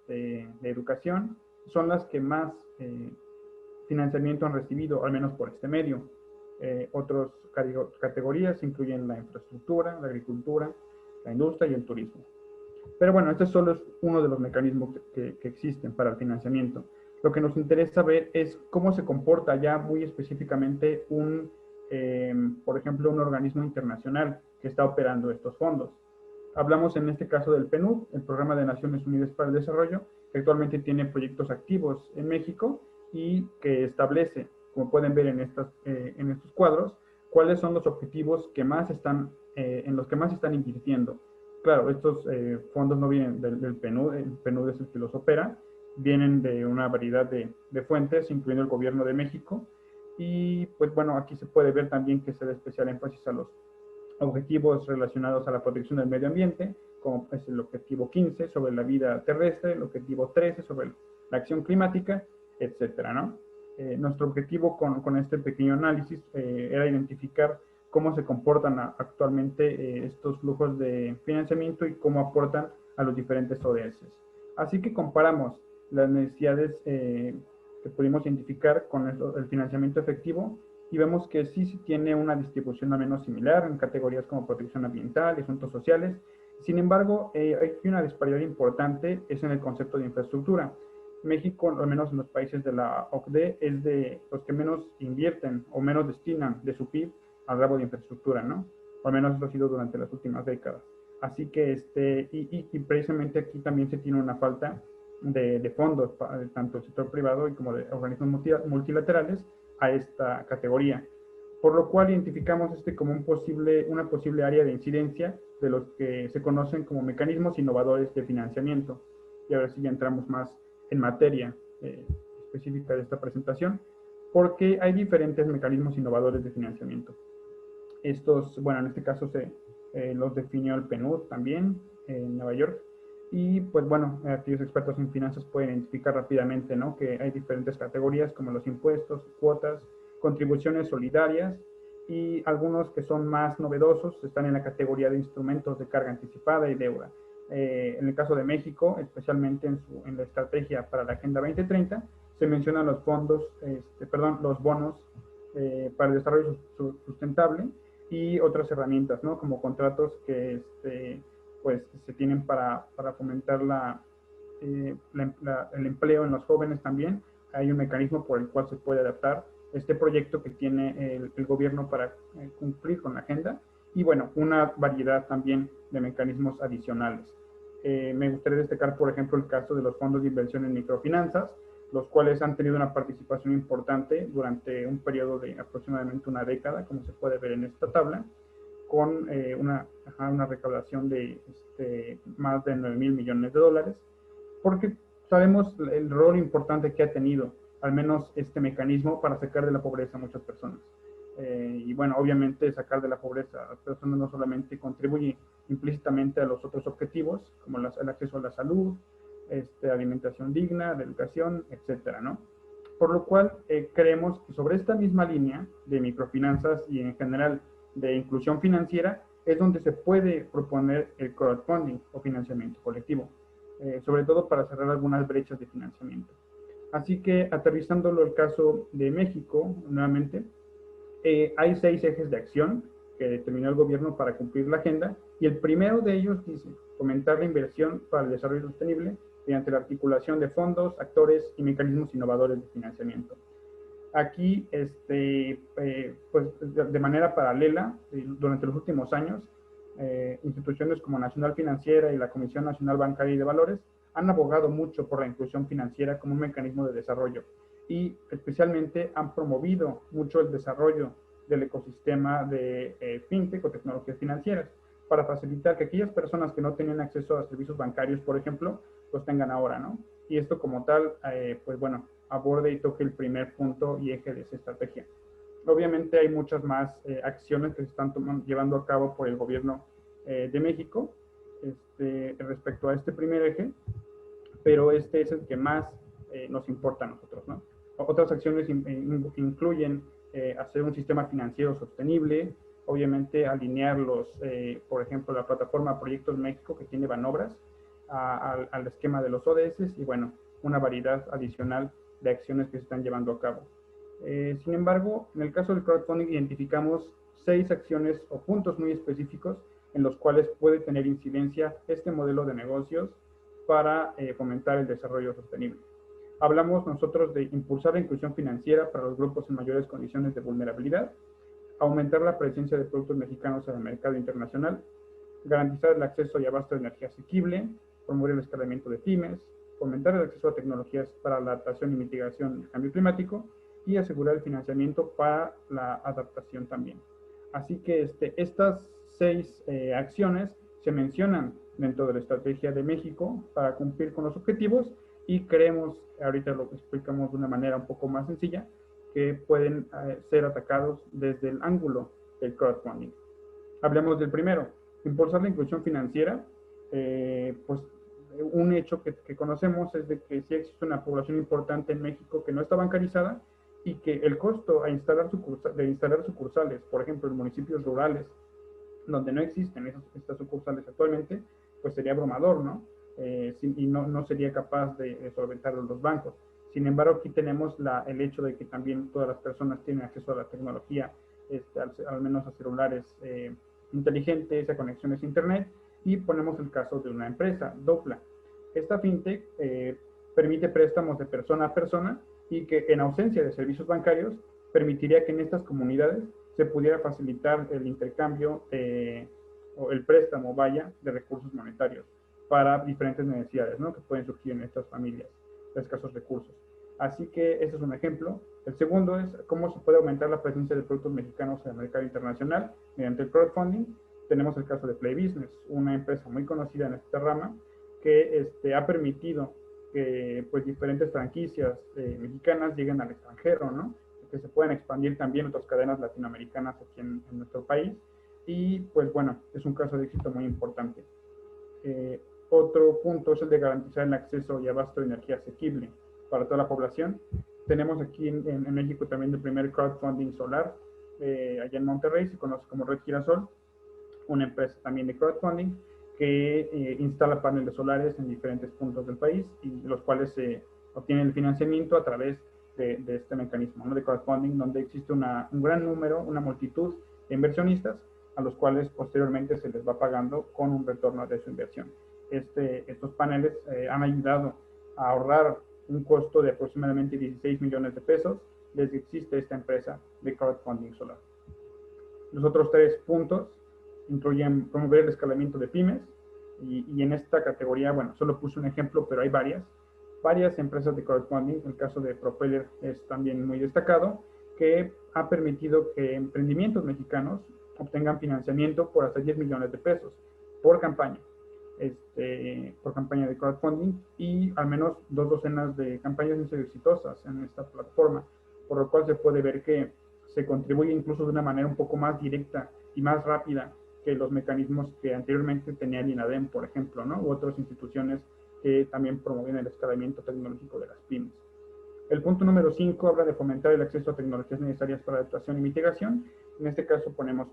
de educación. Son las que más financiamiento han recibido, al menos por este medio. Otras categorías incluyen la infraestructura, la agricultura, la industria y el turismo. Pero bueno, este solo es uno de los mecanismos que existen para el financiamiento. Lo que nos interesa ver es cómo se comporta ya muy específicamente por ejemplo, un organismo internacional que está operando estos fondos. Hablamos en este caso del PNUD, el Programa de Naciones Unidas para el Desarrollo, que actualmente tiene proyectos activos en México y que establece como pueden ver en estos cuadros, cuáles son los objetivos que más están, en los que más están invirtiendo. Claro, estos fondos no vienen del PNUD, el PNUD es el que los opera, vienen de una variedad de fuentes, incluyendo el Gobierno de México, y pues bueno, aquí se puede ver también que se da especial énfasis a los objetivos relacionados a la protección del medio ambiente, como es el objetivo 15 sobre la vida terrestre, el objetivo 13 sobre la acción climática, etcétera, ¿no? Nuestro objetivo con este pequeño análisis era identificar cómo se comportan actualmente estos flujos de financiamiento y cómo aportan a los diferentes ODS. Así que comparamos las necesidades que pudimos identificar con el financiamiento efectivo y vemos que sí tiene una distribución al menos similar en categorías como protección ambiental y asuntos sociales. Sin embargo, hay una disparidad importante, es en el concepto de infraestructura. México, al menos en los países de la OCDE, es de los que menos invierten o menos destinan de su PIB al ramo de infraestructura, ¿no? O al menos eso ha sido durante las últimas décadas. Así que, y precisamente aquí también se tiene una falta de fondos, tanto del sector privado y como de organismos multilaterales, a esta categoría. Por lo cual identificamos como una posible área de incidencia de los que se conocen como mecanismos innovadores de financiamiento. Y ahora sí ya entramos más en materia específica de esta presentación, porque hay diferentes mecanismos innovadores de financiamiento. Estos, bueno, en este caso los definió el PNUD también en Nueva York, y pues bueno, aquellos expertos en finanzas pueden identificar rápidamente, ¿no?, que hay diferentes categorías como los impuestos, cuotas, contribuciones solidarias, y algunos que son más novedosos están en la categoría de instrumentos de carga anticipada y deuda. En el caso de México, especialmente en la estrategia para la Agenda 2030, se mencionan los fondos, los bonos para el desarrollo sustentable y otras herramientas, ¿no?, como contratos que pues se tienen para fomentar el empleo en los jóvenes también. Hay un mecanismo por el cual se puede adaptar este proyecto que tiene el gobierno para cumplir con la agenda, y bueno, una variedad también de mecanismos adicionales. Me gustaría destacar, por ejemplo, el caso de los fondos de inversión en microfinanzas, los cuales han tenido una participación importante durante un periodo de aproximadamente una década, como se puede ver en esta tabla, con una recaudación de más de 9,000 millones de dólares, porque sabemos el rol importante que ha tenido, al menos este mecanismo, para sacar de la pobreza a muchas personas. Y bueno, obviamente sacar de la pobreza a las personas no solamente contribuye implícitamente a los otros objetivos, como el acceso a la salud, alimentación digna, de educación, etcétera, ¿no? Por lo cual, creemos que sobre esta misma línea de microfinanzas y en general de inclusión financiera es donde se puede proponer el crowdfunding o financiamiento colectivo, sobre todo para cerrar algunas brechas de financiamiento. Así que, aterrizándolo el caso de México, nuevamente, hay 6 ejes de acción que determinó el gobierno para cumplir la agenda, y el primero de ellos dice fomentar la inversión para el desarrollo sostenible mediante la articulación de fondos, actores y mecanismos innovadores de financiamiento. Aquí, pues de manera paralela, durante los últimos años, instituciones como Nacional Financiera y la Comisión Nacional Bancaria y de Valores han abogado mucho por la inclusión financiera como un mecanismo de desarrollo, y especialmente han promovido mucho el desarrollo del ecosistema de fintech o tecnologías financieras, para facilitar que aquellas personas que no tenían acceso a servicios bancarios, por ejemplo, los tengan ahora, ¿no? Y esto como tal, pues bueno, aborde y toque el primer punto y eje de esa estrategia. Obviamente hay muchas más acciones que se están llevando a cabo por el gobierno de México respecto a este primer eje, pero este es el que más nos importa a nosotros, ¿no? Otras acciones incluyen hacer un sistema financiero sostenible, obviamente alinear por ejemplo, la plataforma Proyectos México, que tiene Banobras, al esquema de los ODS, y bueno, una variedad adicional de acciones que se están llevando a cabo. Sin embargo, en el caso del crowdfunding identificamos 6 acciones o puntos muy específicos en los cuales puede tener incidencia este modelo de negocios para fomentar el desarrollo sostenible. Hablamos nosotros de impulsar la inclusión financiera para los grupos en mayores condiciones de vulnerabilidad, aumentar la presencia de productos mexicanos en el mercado internacional, garantizar el acceso y abasto de energía asequible, promover el escalamiento de pymes, fomentar el acceso a tecnologías para la adaptación y mitigación del cambio climático, y asegurar el financiamiento para la adaptación también. Así que estas 6 acciones se mencionan dentro de la estrategia de México para cumplir con los objetivos y creemos, ahorita lo explicamos de una manera un poco más sencilla, que pueden ser atacados desde el ángulo del crowdfunding. Hablemos del primero, impulsar la inclusión financiera. Pues un hecho que conocemos es de que sí existe una población importante en México que no está bancarizada y que el costo de instalar sucursales, por ejemplo, en municipios rurales, donde no existen estas sucursales actualmente, pues sería abrumador, ¿no? Y no sería capaz de solventarlo los bancos. Sin embargo, aquí tenemos el hecho de que también todas las personas tienen acceso a la tecnología, al menos a celulares inteligentes, a conexiones a internet, y ponemos el caso de una empresa, Dopla. Esta fintech permite préstamos de persona a persona y que en ausencia de servicios bancarios permitiría que en estas comunidades se pudiera facilitar el intercambio o el préstamo, de recursos monetarios para diferentes necesidades, ¿no?, que pueden surgir en estas familias de escasos recursos. Así que ese es un ejemplo. El segundo es cómo se puede aumentar la presencia de productos mexicanos en el mercado internacional mediante el crowdfunding. Tenemos el caso de Play Business, una empresa muy conocida en esta rama que ha permitido que pues diferentes franquicias mexicanas lleguen al extranjero, ¿no?, que se puedan expandir también otras cadenas latinoamericanas aquí en nuestro país. Y pues bueno, es un caso de éxito muy importante. Otro punto es el de garantizar el acceso y abasto de energía asequible para toda la población. Tenemos aquí en México también el primer crowdfunding solar, allá en Monterrey, se conoce como Red Girasol, una empresa también de crowdfunding que instala paneles solares en diferentes puntos del país y los cuales se obtiene el financiamiento a través de este mecanismo, ¿no?, de crowdfunding, donde existe un gran número, una multitud de inversionistas a los cuales posteriormente se les va pagando con un retorno de su inversión. Estos paneles han ayudado a ahorrar un costo de aproximadamente 16 millones de pesos desde que existe esta empresa de crowdfunding solar. Los otros 3 puntos incluyen promover el escalamiento de pymes y en esta categoría, bueno, solo puse un ejemplo, pero hay varias empresas de crowdfunding. El caso de Propeller es también muy destacado, que ha permitido que emprendimientos mexicanos obtengan financiamiento por hasta 10 millones de pesos por campaña de crowdfunding, y al menos 2 docenas de campañas han sido exitosas en esta plataforma, por lo cual se puede ver que se contribuye incluso de una manera un poco más directa y más rápida que los mecanismos que anteriormente tenía el INADEM, por ejemplo, ¿no?, u otras instituciones que también promueven el escalamiento tecnológico de las pymes. El punto número 5 habla de fomentar el acceso a tecnologías necesarias para adaptación y mitigación. En este caso ponemos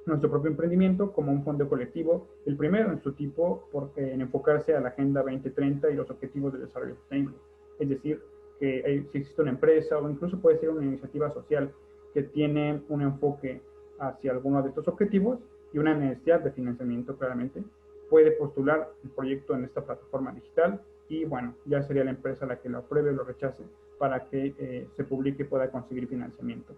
nuestro propio emprendimiento como un fondo colectivo, el primero en su tipo, en enfocarse a la Agenda 2030 y los Objetivos de Desarrollo Sostenible. Es decir, que si existe una empresa o incluso puede ser una iniciativa social que tiene un enfoque hacia alguno de estos objetivos y una necesidad de financiamiento, claramente, puede postular el proyecto en esta plataforma digital y, bueno, ya sería la empresa la que lo apruebe o lo rechace para que se publique y pueda conseguir financiamiento.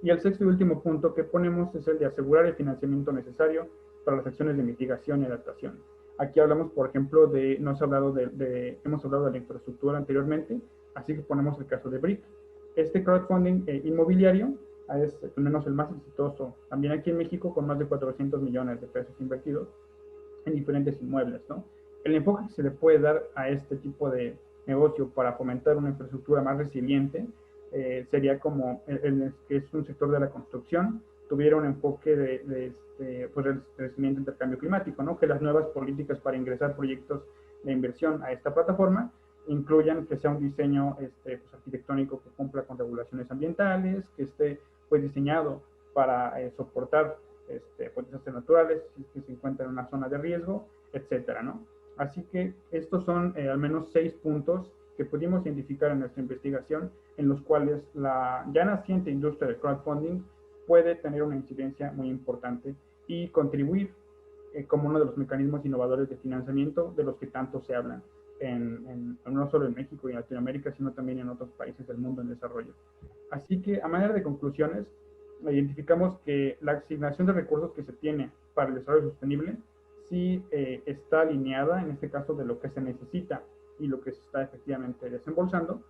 Y el sexto y último punto que ponemos es el de asegurar el financiamiento necesario para las acciones de mitigación y adaptación. Aquí hablamos, por ejemplo, hemos hablado de la infraestructura anteriormente, así que ponemos el caso de BRIC. Este crowdfunding inmobiliario es al menos el más exitoso también aquí en México, con más de 400 millones de pesos invertidos en diferentes inmuebles, ¿no? El enfoque que se le puede dar a este tipo de negocio para fomentar una infraestructura más resiliente sería como que es un sector de la construcción, tuviera un enfoque pues el crecimiento del cambio climático, ¿no?, que las nuevas políticas para ingresar proyectos de inversión a esta plataforma incluyan que sea un diseño pues, arquitectónico que cumpla con regulaciones ambientales, que esté pues diseñado para soportar pues, desastres naturales, que se encuentran en una zona de riesgo, etcétera, ¿no? Así que estos son al menos 6 puntos que pudimos identificar en nuestra investigación, en los cuales la ya naciente industria del crowdfunding puede tener una incidencia muy importante y contribuir como uno de los mecanismos innovadores de financiamiento de los que tanto se hablan, no solo en México y en Latinoamérica, sino también en otros países del mundo en desarrollo. Así que, a manera de conclusiones, identificamos que la asignación de recursos que se tiene para el desarrollo sostenible sí está alineada, en este caso, de lo que se necesita y lo que se está efectivamente desembolsando,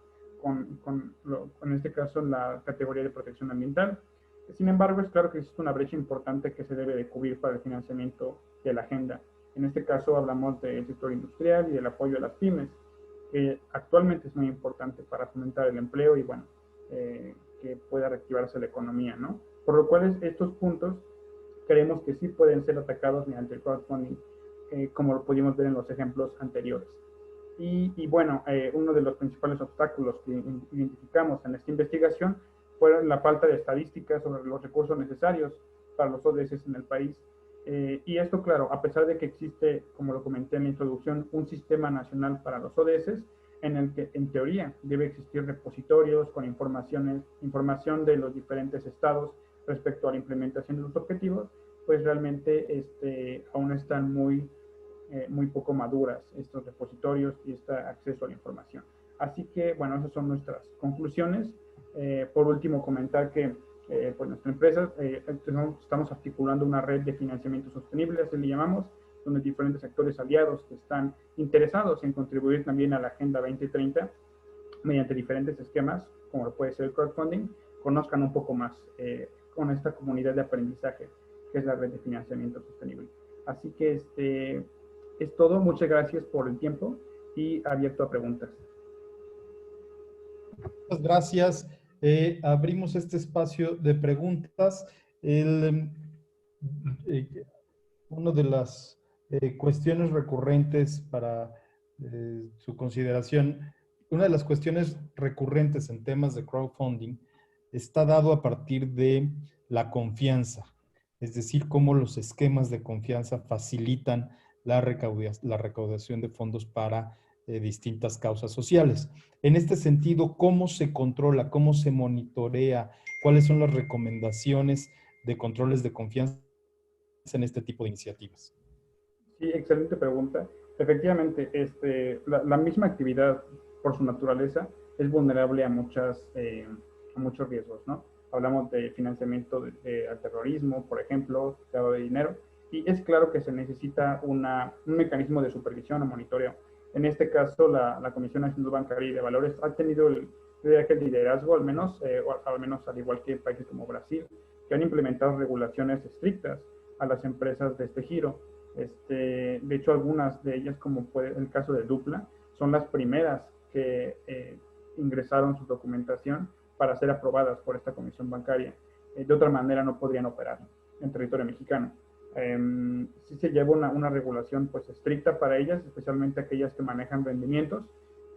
en este caso, la categoría de protección ambiental. Sin embargo, es claro que existe una brecha importante que se debe de cubrir para el financiamiento de la agenda. En este caso hablamos del sector industrial y del apoyo a las pymes, que actualmente es muy importante para fomentar el empleo y, bueno, que pueda reactivarse la economía, ¿no? Por lo cual estos puntos creemos que sí pueden ser atacados mediante el crowdfunding, como lo pudimos ver en los ejemplos anteriores. Y bueno, uno de los principales obstáculos que identificamos en esta investigación fue la falta de estadísticas sobre los recursos necesarios para los ODS en el país. Y esto, claro, a pesar de que existe, como lo comenté en la introducción, un sistema nacional para los ODS, en el que en teoría debe existir repositorios con información de los diferentes estados respecto a la implementación de los objetivos, pues realmente aún están muy poco maduras estos repositorios y este acceso a la información. Así que, bueno, esas son nuestras conclusiones. Por último, comentar que pues nuestra empresa estamos articulando una red de financiamiento sostenible, así le llamamos, donde diferentes actores aliados que están interesados en contribuir también a la Agenda 2030 mediante diferentes esquemas, como lo puede ser el crowdfunding, conozcan un poco más con esta comunidad de aprendizaje que es la red de financiamiento sostenible. Así que es todo. Muchas gracias por el tiempo y abierto a preguntas. Muchas gracias. Abrimos este espacio de preguntas. Una de las cuestiones recurrentes para su consideración, una de las cuestiones recurrentes en temas de crowdfunding está dado a partir de la confianza, es decir, cómo los esquemas de confianza facilitan la recaudación de fondos para distintas causas sociales. En este sentido, ¿cómo se controla, cómo se monitorea, cuáles son las recomendaciones de controles de confianza en este tipo de iniciativas? Sí, excelente pregunta. Efectivamente, la misma actividad, por su naturaleza, es vulnerable a muchos riesgos, ¿no? Hablamos de financiamiento al terrorismo, por ejemplo, lavado de dinero, y es claro que se necesita un mecanismo de supervisión o monitoreo. En este caso, la Comisión Nacional Bancaria y de Valores ha tenido el liderazgo, al menos al igual que países como Brasil, que han implementado regulaciones estrictas a las empresas de este giro. De hecho, algunas de ellas, como fue el caso de Dupla, son las primeras que ingresaron su documentación para ser aprobadas por esta comisión bancaria. De otra manera no podrían operar en territorio mexicano. Sí se lleva una regulación pues estricta para ellas, especialmente aquellas que manejan rendimientos.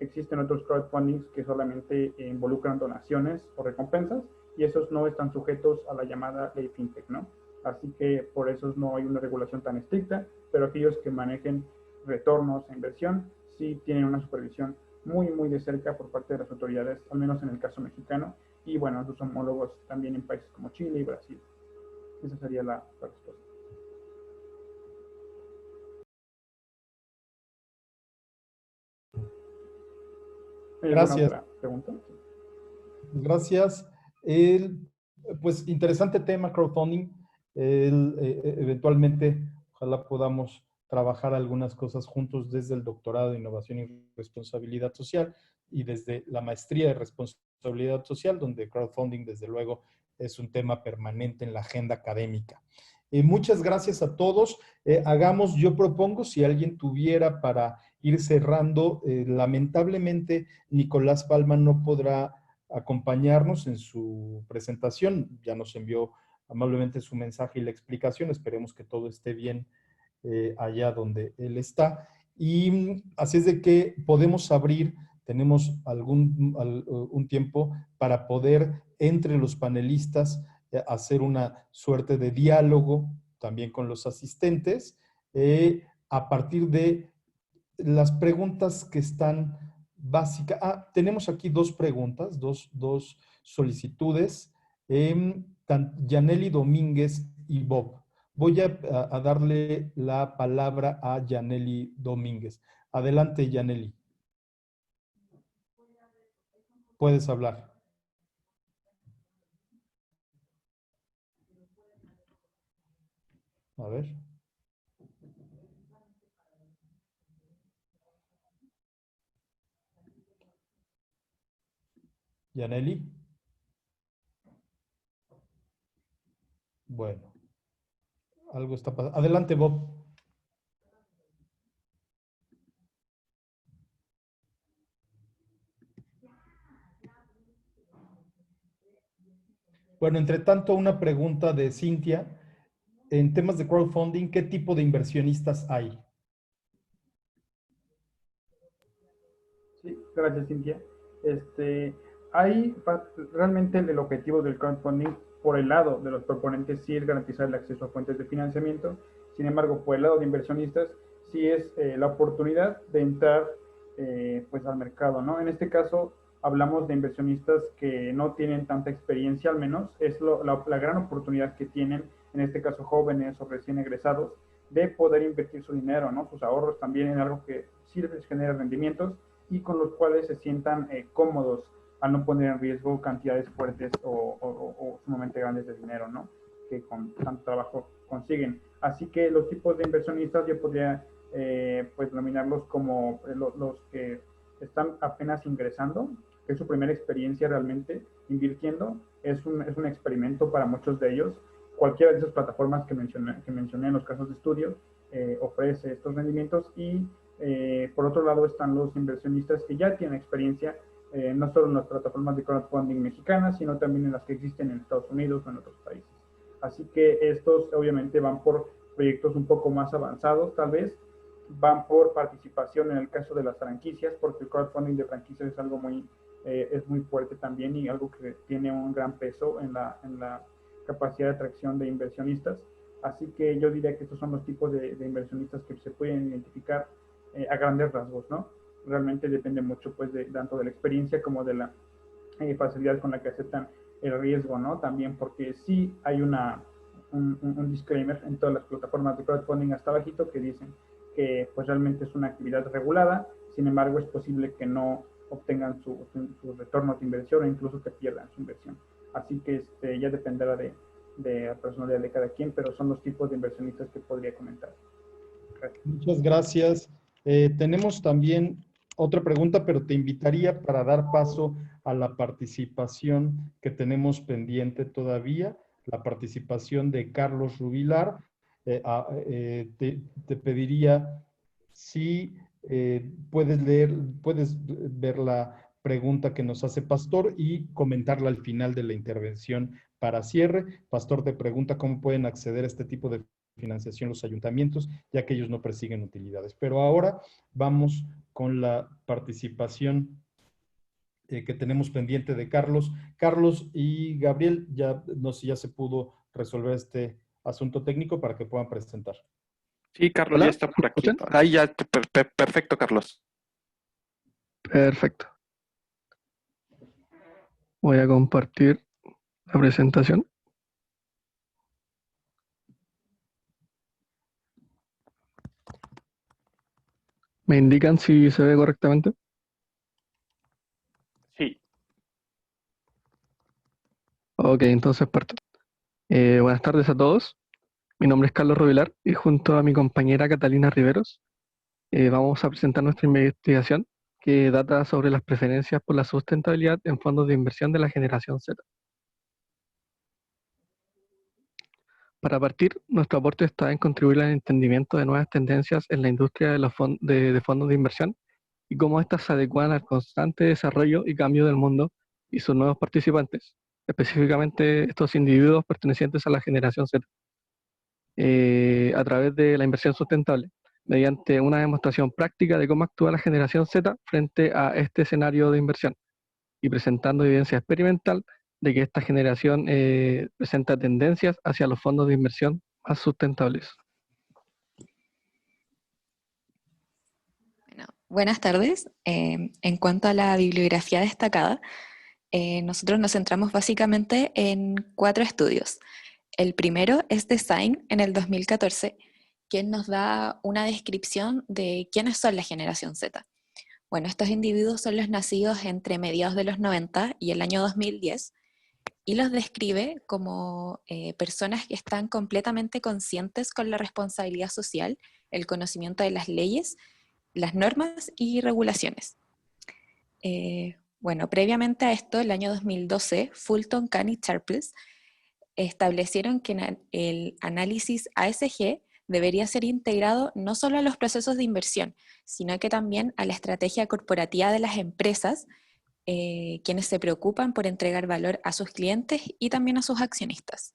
Existen otros crowdfundings que solamente involucran donaciones o recompensas y esos no están sujetos a la llamada ley fintech, ¿no? Así que por eso no hay una regulación tan estricta, pero aquellos que manejen retornos e inversión sí tienen una supervisión muy de cerca por parte de las autoridades, al menos en el caso mexicano, y bueno, sus homólogos también en países como Chile y Brasil. Esa sería la respuesta. Gracias. ¿Otra pregunta? Gracias. Pues interesante tema, crowdfunding. Eventualmente, ojalá podamos trabajar algunas cosas juntos desde el doctorado de Innovación y Responsabilidad Social y desde la maestría de Responsabilidad Social, donde crowdfunding, desde luego, es un tema permanente en la agenda académica. Muchas gracias a todos. Yo propongo, si alguien tuviera para ir cerrando, lamentablemente Nicolás Palma no podrá acompañarnos en su presentación. Ya nos envió amablemente su mensaje y la explicación. Esperemos que todo esté bien allá donde él está. Y así es de que podemos abrir, tenemos un tiempo para poder entre los panelistas hacer una suerte de diálogo también con los asistentes a partir de las preguntas que están básicas. Tenemos aquí dos preguntas, dos solicitudes. Yaneli Domínguez y Bob. Voy a darle la palabra a Yaneli Domínguez. Adelante, Yaneli. Puedes hablar. A ver. Yaneli. Bueno, algo está pasando. Adelante, Bob. Bueno, entre tanto, una pregunta de Cintia. En temas de crowdfunding, ¿qué tipo de inversionistas hay? Sí, gracias, Cintia. Hay realmente el objetivo del crowdfunding por el lado de los proponentes sí es garantizar el acceso a fuentes de financiamiento. Sin embargo, por el lado de inversionistas sí es la oportunidad de entrar pues al mercado, ¿no? En este caso hablamos de inversionistas que no tienen tanta experiencia, al menos es la gran oportunidad que tienen, en este caso jóvenes o recién egresados, de poder invertir su dinero, ¿no? Sus ahorros también en algo que sí les genera rendimientos y con los cuales se sientan cómodos al no poner en riesgo cantidades fuertes o sumamente grandes de dinero, ¿no? Que con tanto trabajo consiguen. Así que los tipos de inversionistas yo podría pues denominarlos como los que están apenas ingresando, que es su primera experiencia realmente invirtiendo, es un experimento para muchos de ellos. Cualquiera de esas plataformas que mencioné en los casos de estudio ofrece estos rendimientos y por otro lado están los inversionistas que ya tienen experiencia, no solo en las plataformas de crowdfunding mexicanas, sino también en las que existen en Estados Unidos o en otros países. Así que estos obviamente van por proyectos un poco más avanzados, tal vez, van por participación en el caso de las franquicias, porque el crowdfunding de franquicias es algo es muy fuerte también y algo que tiene un gran peso en la capacidad de atracción de inversionistas. Así que yo diría que estos son los tipos de inversionistas que se pueden identificar a grandes rasgos, ¿no? Realmente depende mucho, pues, tanto de la experiencia como de la facilidad con la que aceptan el riesgo, ¿no? También porque sí hay un disclaimer en todas las plataformas de crowdfunding hasta bajito que dicen que, pues, realmente es una actividad regulada, sin embargo, es posible que no obtengan su retorno de inversión o incluso que pierdan su inversión. Así que ya dependerá de la personalidad de cada quien, pero son los tipos de inversionistas que podría comentar. Gracias. Muchas gracias. Tenemos también otra pregunta, pero te invitaría para dar paso a la participación que tenemos pendiente todavía, la participación de Carlos Rubilar. Te pediría si puedes ver la pregunta que nos hace Pastor y comentarla al final de la intervención para cierre. Pastor te pregunta cómo pueden acceder a este tipo de financiación los ayuntamientos, ya que ellos no persiguen utilidades. Pero ahora vamos con la participación que tenemos pendiente de Carlos. Carlos y Gabriel, ya no sé si ya se pudo resolver este asunto técnico para que puedan presentar. Sí, Carlos, Hola, ya está por aquí. ¿escuchan? Ahí ya, perfecto, Carlos. Perfecto. Voy a compartir la presentación. ¿Me indican si se ve correctamente? Sí. Ok, entonces parto. Buenas tardes a todos. Mi nombre es Carlos Rubilar y junto a mi compañera Catalina Riveros vamos a presentar nuestra investigación que data sobre las preferencias por la sustentabilidad en fondos de inversión de la generación Z. Para partir, nuestro aporte está en contribuir al entendimiento de nuevas tendencias en la industria de los fondos de inversión y cómo éstas se adecuan al constante desarrollo y cambio del mundo y sus nuevos participantes, específicamente estos individuos pertenecientes a la generación Z, a través de la inversión sustentable, mediante una demostración práctica de cómo actúa la generación Z frente a este escenario de inversión y presentando evidencia experimental de que esta generación presenta tendencias hacia los fondos de inversión más sustentables. Bueno, buenas tardes. En cuanto a la bibliografía destacada, nosotros nos centramos básicamente en 4 estudios. El primero es Design en el 2014, quien nos da una descripción de quiénes son la generación Z. Bueno, estos individuos son los nacidos entre mediados de los 90 y el año 2010, y los describe como personas que están completamente conscientes con la responsabilidad social, el conocimiento de las leyes, las normas y regulaciones. Bueno, previamente a esto, el año 2012, Fulton, Kahn y Sharpless establecieron que el análisis ASG debería ser integrado no solo a los procesos de inversión, sino que también a la estrategia corporativa de las empresas, quienes se preocupan por entregar valor a sus clientes y también a sus accionistas.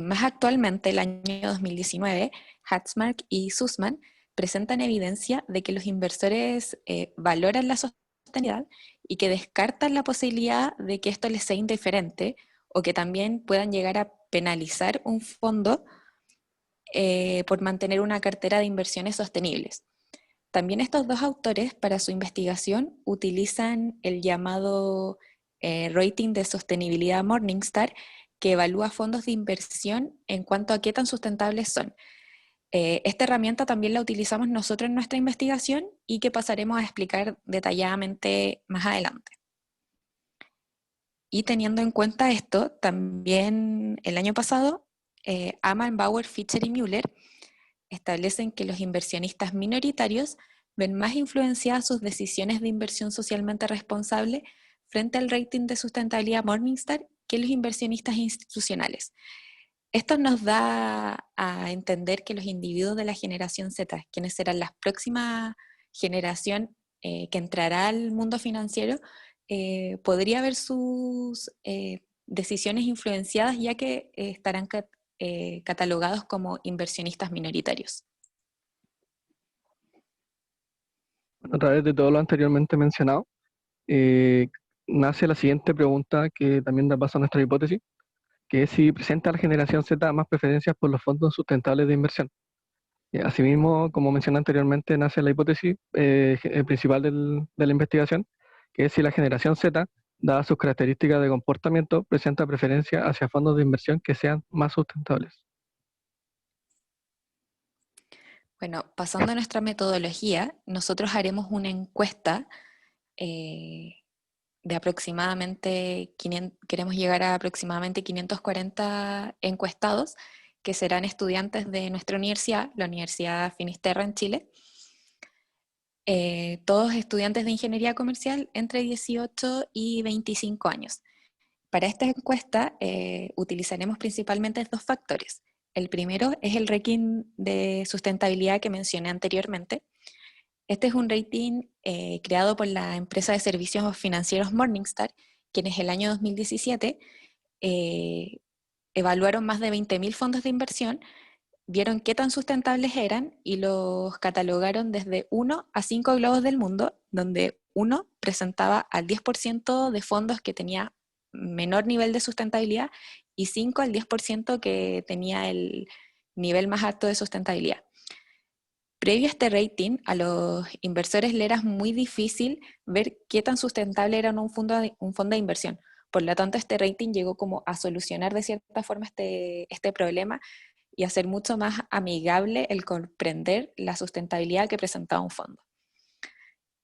Más actualmente, el año 2019, Hatzmark y Sussman presentan evidencia de que los inversores valoran la sostenibilidad y que descartan la posibilidad de que esto les sea indiferente o que también puedan llegar a penalizar un fondo por mantener una cartera de inversiones sostenibles. También estos dos autores para su investigación utilizan el llamado rating de sostenibilidad Morningstar, que evalúa fondos de inversión en cuanto a qué tan sustentables son. Esta herramienta también la utilizamos nosotros en nuestra investigación y que pasaremos a explicar detalladamente más adelante. Y teniendo en cuenta esto, también el año pasado, Amman, Bauer, Fischer y Müller establecen que los inversionistas minoritarios ven más influenciadas sus decisiones de inversión socialmente responsable frente al rating de sustentabilidad Morningstar que los inversionistas institucionales. Esto nos da a entender que los individuos de la generación Z, quienes serán la próxima generación que entrará al mundo financiero, podría ver sus decisiones influenciadas, ya que estarán catalogados como inversionistas minoritarios. A través de todo lo anteriormente mencionado, nace la siguiente pregunta que también da paso a nuestra hipótesis, que es si presenta la generación Z más preferencias por los fondos sustentables de inversión. Asimismo, como mencioné anteriormente, nace la hipótesis principal de la investigación, que es si la generación Z, dadas sus características de comportamiento, presenta preferencia hacia fondos de inversión que sean más sustentables. Bueno, pasando a nuestra metodología, nosotros haremos una encuesta de aproximadamente, queremos llegar a aproximadamente 540 encuestados, que serán estudiantes de nuestra universidad, la Universidad Finisterra en Chile, todos estudiantes de ingeniería comercial entre 18 y 25 años. Para esta encuesta utilizaremos principalmente dos factores. El primero es el ranking de sustentabilidad que mencioné anteriormente. Este es un rating creado por la empresa de servicios financieros Morningstar, quienes el año 2017 evaluaron más de 20.000 fondos de inversión, vieron qué tan sustentables eran y los catalogaron desde 1 a 5 globos del mundo, donde 1 presentaba al 10% de fondos que tenía menor nivel de sustentabilidad y 5 al 10% que tenía el nivel más alto de sustentabilidad. Previo a este rating, a los inversores le era muy difícil ver qué tan sustentable era un fondo de inversión. Por lo tanto, este rating llegó como a solucionar de cierta forma este problema y hacer mucho más amigable el comprender la sustentabilidad que presentaba un fondo.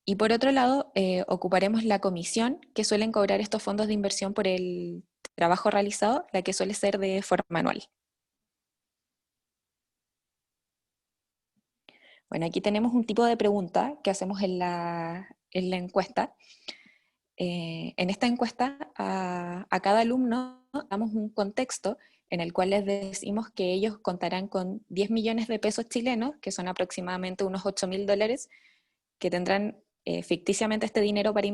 Y por otro lado, ocuparemos la comisión que suelen cobrar estos fondos de inversión por el trabajo realizado, la que suele ser de forma anual. Bueno, aquí tenemos un tipo de pregunta que hacemos en la encuesta. En esta encuesta a cada alumno damos un contexto en el cual les decimos que ellos contarán con 10 millones de pesos chilenos, que son aproximadamente unos $8.000, que tendrán ficticiamente este dinero para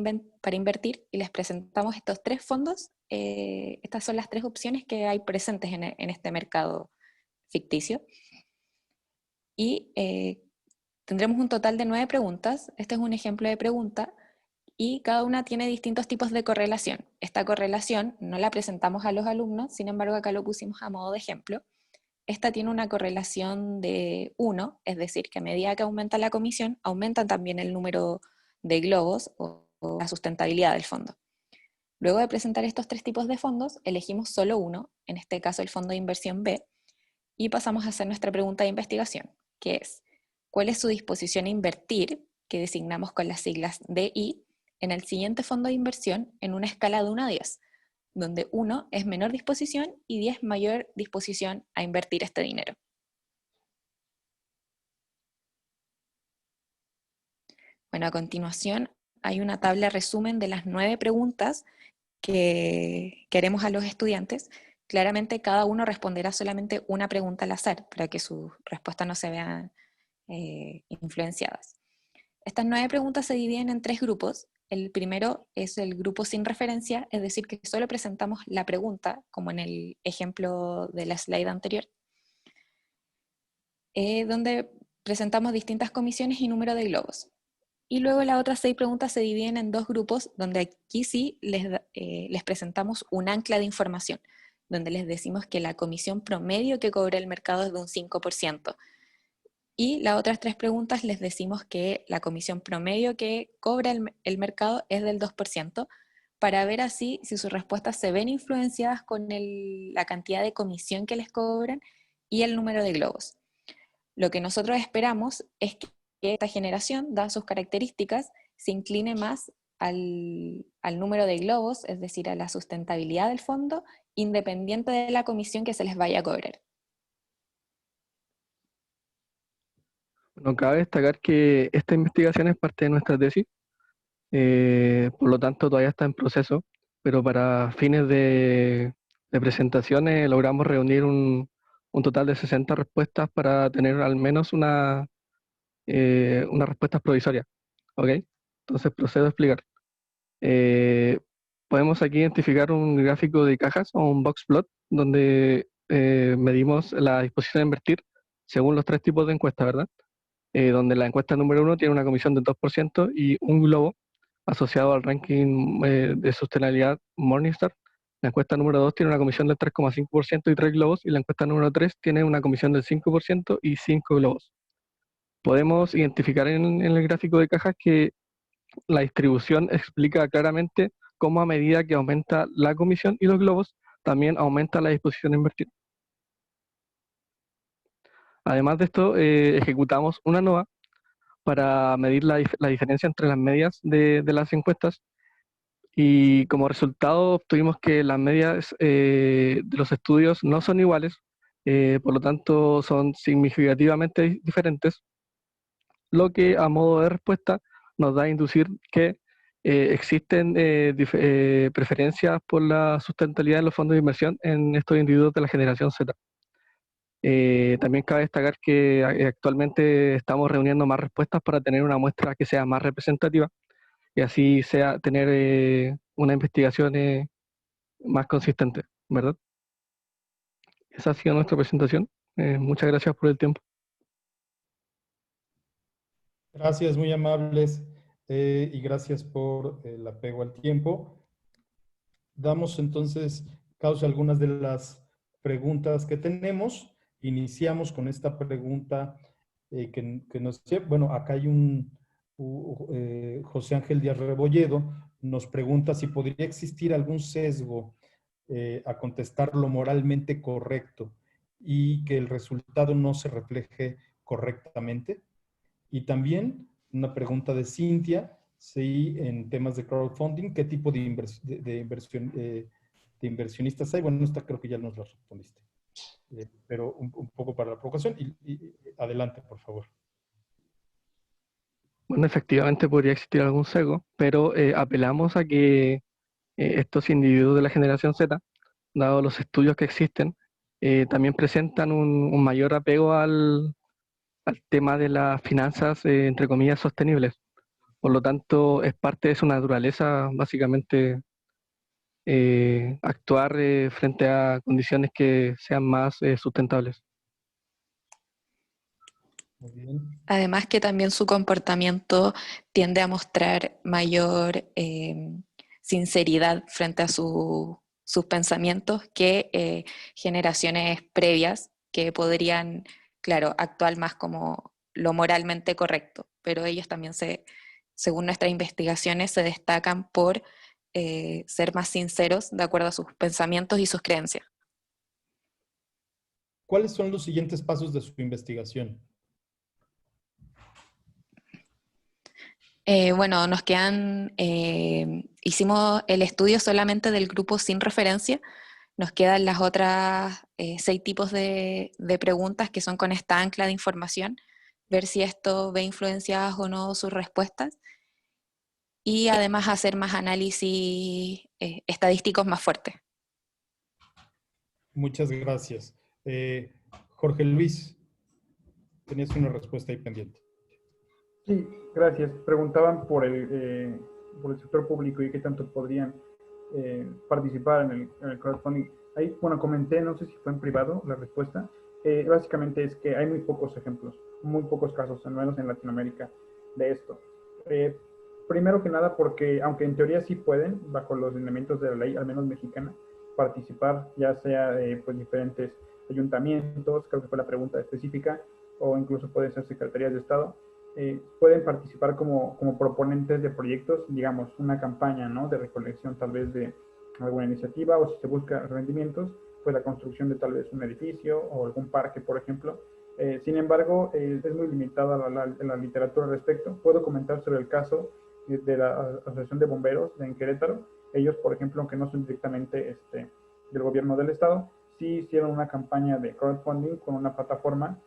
invertir, y les presentamos estos tres fondos. Estas son las tres opciones que hay presentes en este mercado ficticio. Y tendremos un total de 9 preguntas. Este es un ejemplo de pregunta y cada una tiene distintos tipos de correlación. Esta correlación no la presentamos a los alumnos, sin embargo acá lo pusimos a modo de ejemplo. Esta tiene una correlación de 1, es decir, que a medida que aumenta la comisión, aumenta también el número de globos o la sustentabilidad del fondo. Luego de presentar estos tres tipos de fondos, elegimos solo uno, en este caso el fondo de inversión B, y pasamos a hacer nuestra pregunta de investigación, que es: ¿cuál es su disposición a invertir, que designamos con las siglas DI, en el siguiente fondo de inversión en una escala de 1 a 10, donde 1 es menor disposición y 10 mayor disposición a invertir este dinero? Bueno, a continuación hay una tabla resumen de las 9 preguntas que haremos a los estudiantes. Claramente cada uno responderá solamente una pregunta al azar para que sus respuestas no se vean influenciadas. Estas 9 preguntas se dividen en 3 grupos. El primero es el grupo sin referencia, es decir, que solo presentamos la pregunta, como en el ejemplo de la slide anterior, donde presentamos distintas comisiones y número de globos. Y luego las otras 6 preguntas se dividen en 2 grupos, donde aquí sí les presentamos un ancla de información, donde les decimos que la comisión promedio que cobra el mercado es de un 5%. Y las otras 3 preguntas les decimos que la comisión promedio que cobra el mercado es del 2%, para ver así si sus respuestas se ven influenciadas con la cantidad de comisión que les cobran y el número de globos. Lo que nosotros esperamos es que esta generación, dadas sus características, se incline más al número de globos, es decir, a la sustentabilidad del fondo, independiente de la comisión que se les vaya a cobrar. Bueno, cabe destacar que esta investigación es parte de nuestra tesis, por lo tanto todavía está en proceso, pero para fines de presentaciones logramos reunir un total de 60 respuestas para tener al menos una respuesta provisoria. ¿Ok? Entonces procedo a explicar. Podemos aquí identificar un gráfico de cajas o un box plot donde medimos la disposición a invertir según los 3 tipos de encuestas, ¿verdad? Donde la encuesta número 1 tiene una comisión del 2% y un globo asociado al ranking de sostenibilidad Morningstar. La encuesta número 2 tiene una comisión del 3,5% y 3 globos, y la encuesta número 3 tiene una comisión del 5% y 5 globos. Podemos identificar en el gráfico de cajas que la distribución explica claramente cómo a medida que aumenta la comisión y los globos, también aumenta la disposición a invertir. Además de esto, ejecutamos una NOVA para medir la diferencia entre las medias de las encuestas, y como resultado obtuvimos que las medias de los estudios no son iguales, por lo tanto son significativamente diferentes, lo que a modo de respuesta nos da a inducir que existen preferencias por la sustentabilidad de los fondos de inversión en estos individuos de la generación Z. También cabe destacar que actualmente estamos reuniendo más respuestas para tener una muestra que sea más representativa y así tener una investigación más consistente, ¿verdad? Esa ha sido nuestra presentación. Muchas gracias por el tiempo. Gracias, muy amables, y gracias por el apego al tiempo. Damos entonces causa a algunas de las preguntas que tenemos. Iniciamos con esta pregunta que nos... Bueno, acá hay José Ángel Díaz Rebolledo nos pregunta si podría existir algún sesgo a contestar lo moralmente correcto y que el resultado no se refleje correctamente. Y también una pregunta de Cintia, si en temas de crowdfunding, ¿qué tipo de inversionistas hay? Bueno, esta creo que ya nos la respondiste. Pero un poco para la provocación. Y adelante, por favor. Bueno, efectivamente podría existir algún sesgo, pero apelamos a que estos individuos de la generación Z, dado los estudios que existen, también presentan un mayor apego al tema de las finanzas, entre comillas, sostenibles. Por lo tanto, es parte de su naturaleza, básicamente, actuar frente a condiciones que sean más sustentables. Muy bien. Además que también su comportamiento tiende a mostrar mayor sinceridad frente a sus pensamientos que generaciones previas que podrían, claro, actuar más como lo moralmente correcto, pero ellos también según nuestras investigaciones, se destacan por ser más sinceros de acuerdo a sus pensamientos y sus creencias. ¿Cuáles son los siguientes pasos de su investigación? Bueno, nos quedan, hicimos el estudio solamente del grupo sin referencia, nos quedan las otras 6 tipos de preguntas que son con esta ancla de información, ver si esto ve influenciadas o no sus respuestas. y además hacer más análisis estadísticos más fuertes. Muchas gracias. Jorge Luis, tenías una respuesta ahí pendiente. Sí, gracias. Preguntaban por el sector público y qué tanto podrían participar en el crowdfunding. Ahí, bueno, comenté, no sé si fue en privado la respuesta. Básicamente es que hay muy pocos ejemplos, muy pocos casos, al menos en Latinoamérica, de esto. Primero que nada porque, aunque en teoría sí pueden, bajo los lineamientos de la ley, al menos mexicana, participar, ya sea pues diferentes ayuntamientos, creo que fue la pregunta específica, o incluso pueden ser secretarías de Estado, pueden participar como proponentes de proyectos, digamos, una campaña, ¿no?, de recolección tal vez de alguna iniciativa, o si se busca rendimientos, pues la construcción de tal vez un edificio o algún parque, por ejemplo. Sin embargo, es muy limitada la literatura al respecto. Puedo comentar sobre el caso de la Asociación de Bomberos en Querétaro. Ellos, por ejemplo, aunque no son directamente del gobierno del estado, sí hicieron una campaña de crowdfunding con una plataforma,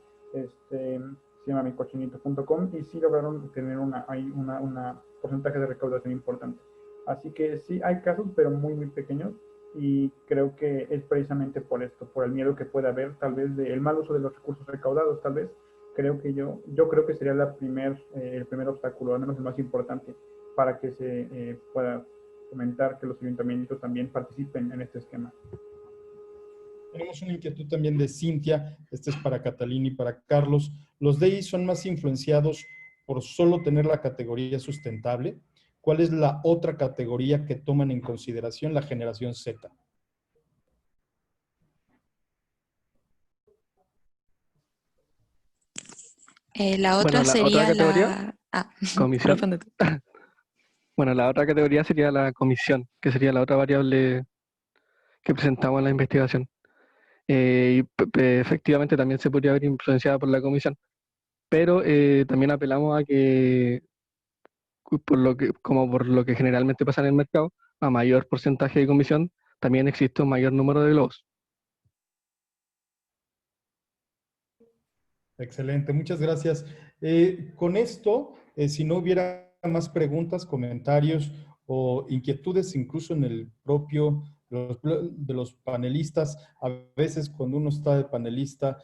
se llama micochinito.com, y sí lograron tener una porcentaje de recaudación importante. Así que sí hay casos, pero muy, muy pequeños, y creo que es precisamente por esto, por el miedo que puede haber, tal vez del mal uso de los recursos recaudados, tal vez. Creo que yo creo que sería el primer obstáculo, al menos el más importante, para que se pueda fomentar que los ayuntamientos también participen en este esquema. Tenemos una inquietud también de Cintia, este es para Catalina y para Carlos. ¿Los DI son más influenciados por solo tener la categoría sustentable? ¿Cuál es la otra categoría que toman en consideración la generación Z? La otra Bueno, la sería otra categoría, comisión. Bueno, la otra categoría sería la comisión, que sería la otra variable que presentamos en la investigación. Y efectivamente también se podría ver influenciada por la comisión, pero también apelamos a que, como por lo que generalmente pasa en el mercado, a mayor porcentaje de comisión, también existe un mayor número de globos. Excelente, muchas gracias. Con esto, si no hubiera más preguntas, comentarios o inquietudes, incluso en el propio de los panelistas, a veces cuando uno está de panelista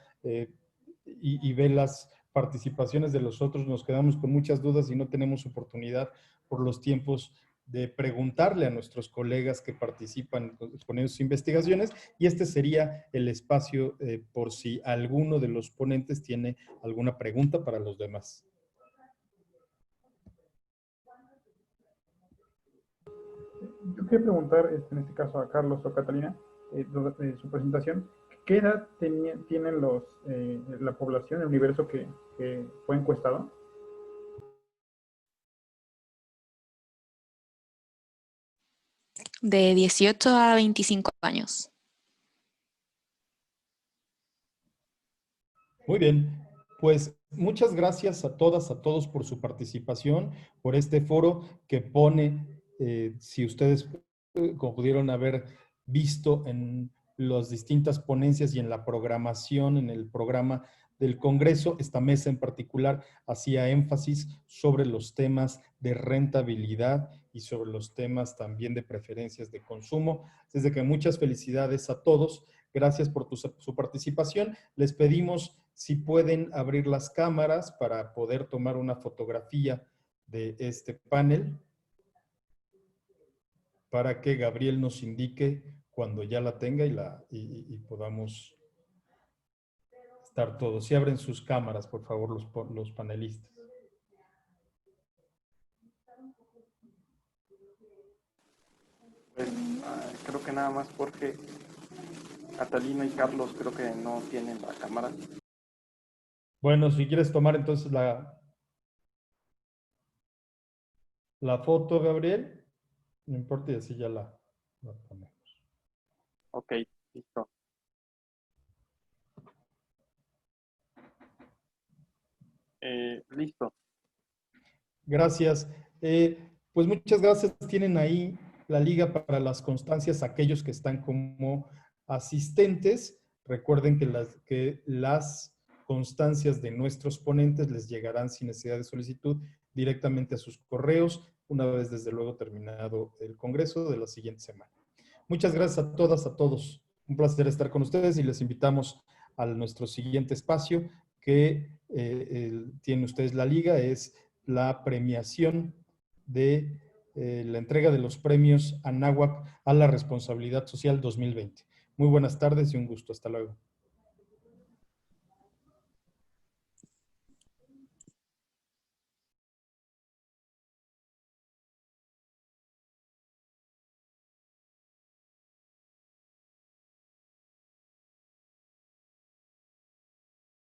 y ve las participaciones de los otros, nos quedamos con muchas dudas y no tenemos oportunidad por los tiempos de preguntarle a nuestros colegas que participan con sus investigaciones, y este sería el espacio por si alguno de los ponentes tiene alguna pregunta para los demás. Yo quería preguntar, en este caso a Carlos o Catalina, su presentación, ¿qué edad tienen la población, el universo que fue encuestado? De 18 a 25 años. Muy bien, pues muchas gracias a todas, a todos por su participación, por este foro que pone, si ustedes como pudieron haber visto en las distintas ponencias y en la programación, en el programa del Congreso, esta mesa en particular hacía énfasis sobre los temas de rentabilidad y sobre los temas también de preferencias de consumo. Desde que muchas felicidades a todos. Gracias por su participación. Les pedimos si pueden abrir las cámaras para poder tomar una fotografía de este panel para que Gabriel nos indique cuando ya la tenga y podamos estar todos. Si abren sus cámaras, por favor, los panelistas. Pues, creo que nada más porque Catalina y Carlos creo que no tienen la cámara. Bueno, si quieres tomar entonces la foto, Gabriel, no importa, y así ya la ponemos. Ok, listo. Listo. Gracias. Pues muchas gracias. Tienen ahí la liga para las constancias, aquellos que están como asistentes. Recuerden que las constancias de nuestros ponentes les llegarán sin necesidad de solicitud directamente a sus correos. una vez desde luego terminado el Congreso de la siguiente semana. Muchas gracias a todas, a todos. Un placer estar con ustedes y les invitamos a nuestro siguiente espacio que tienen ustedes la liga, es la premiación de la entrega de los premios Anáhuac a la responsabilidad social 2020. Muy buenas tardes y un gusto. Hasta luego.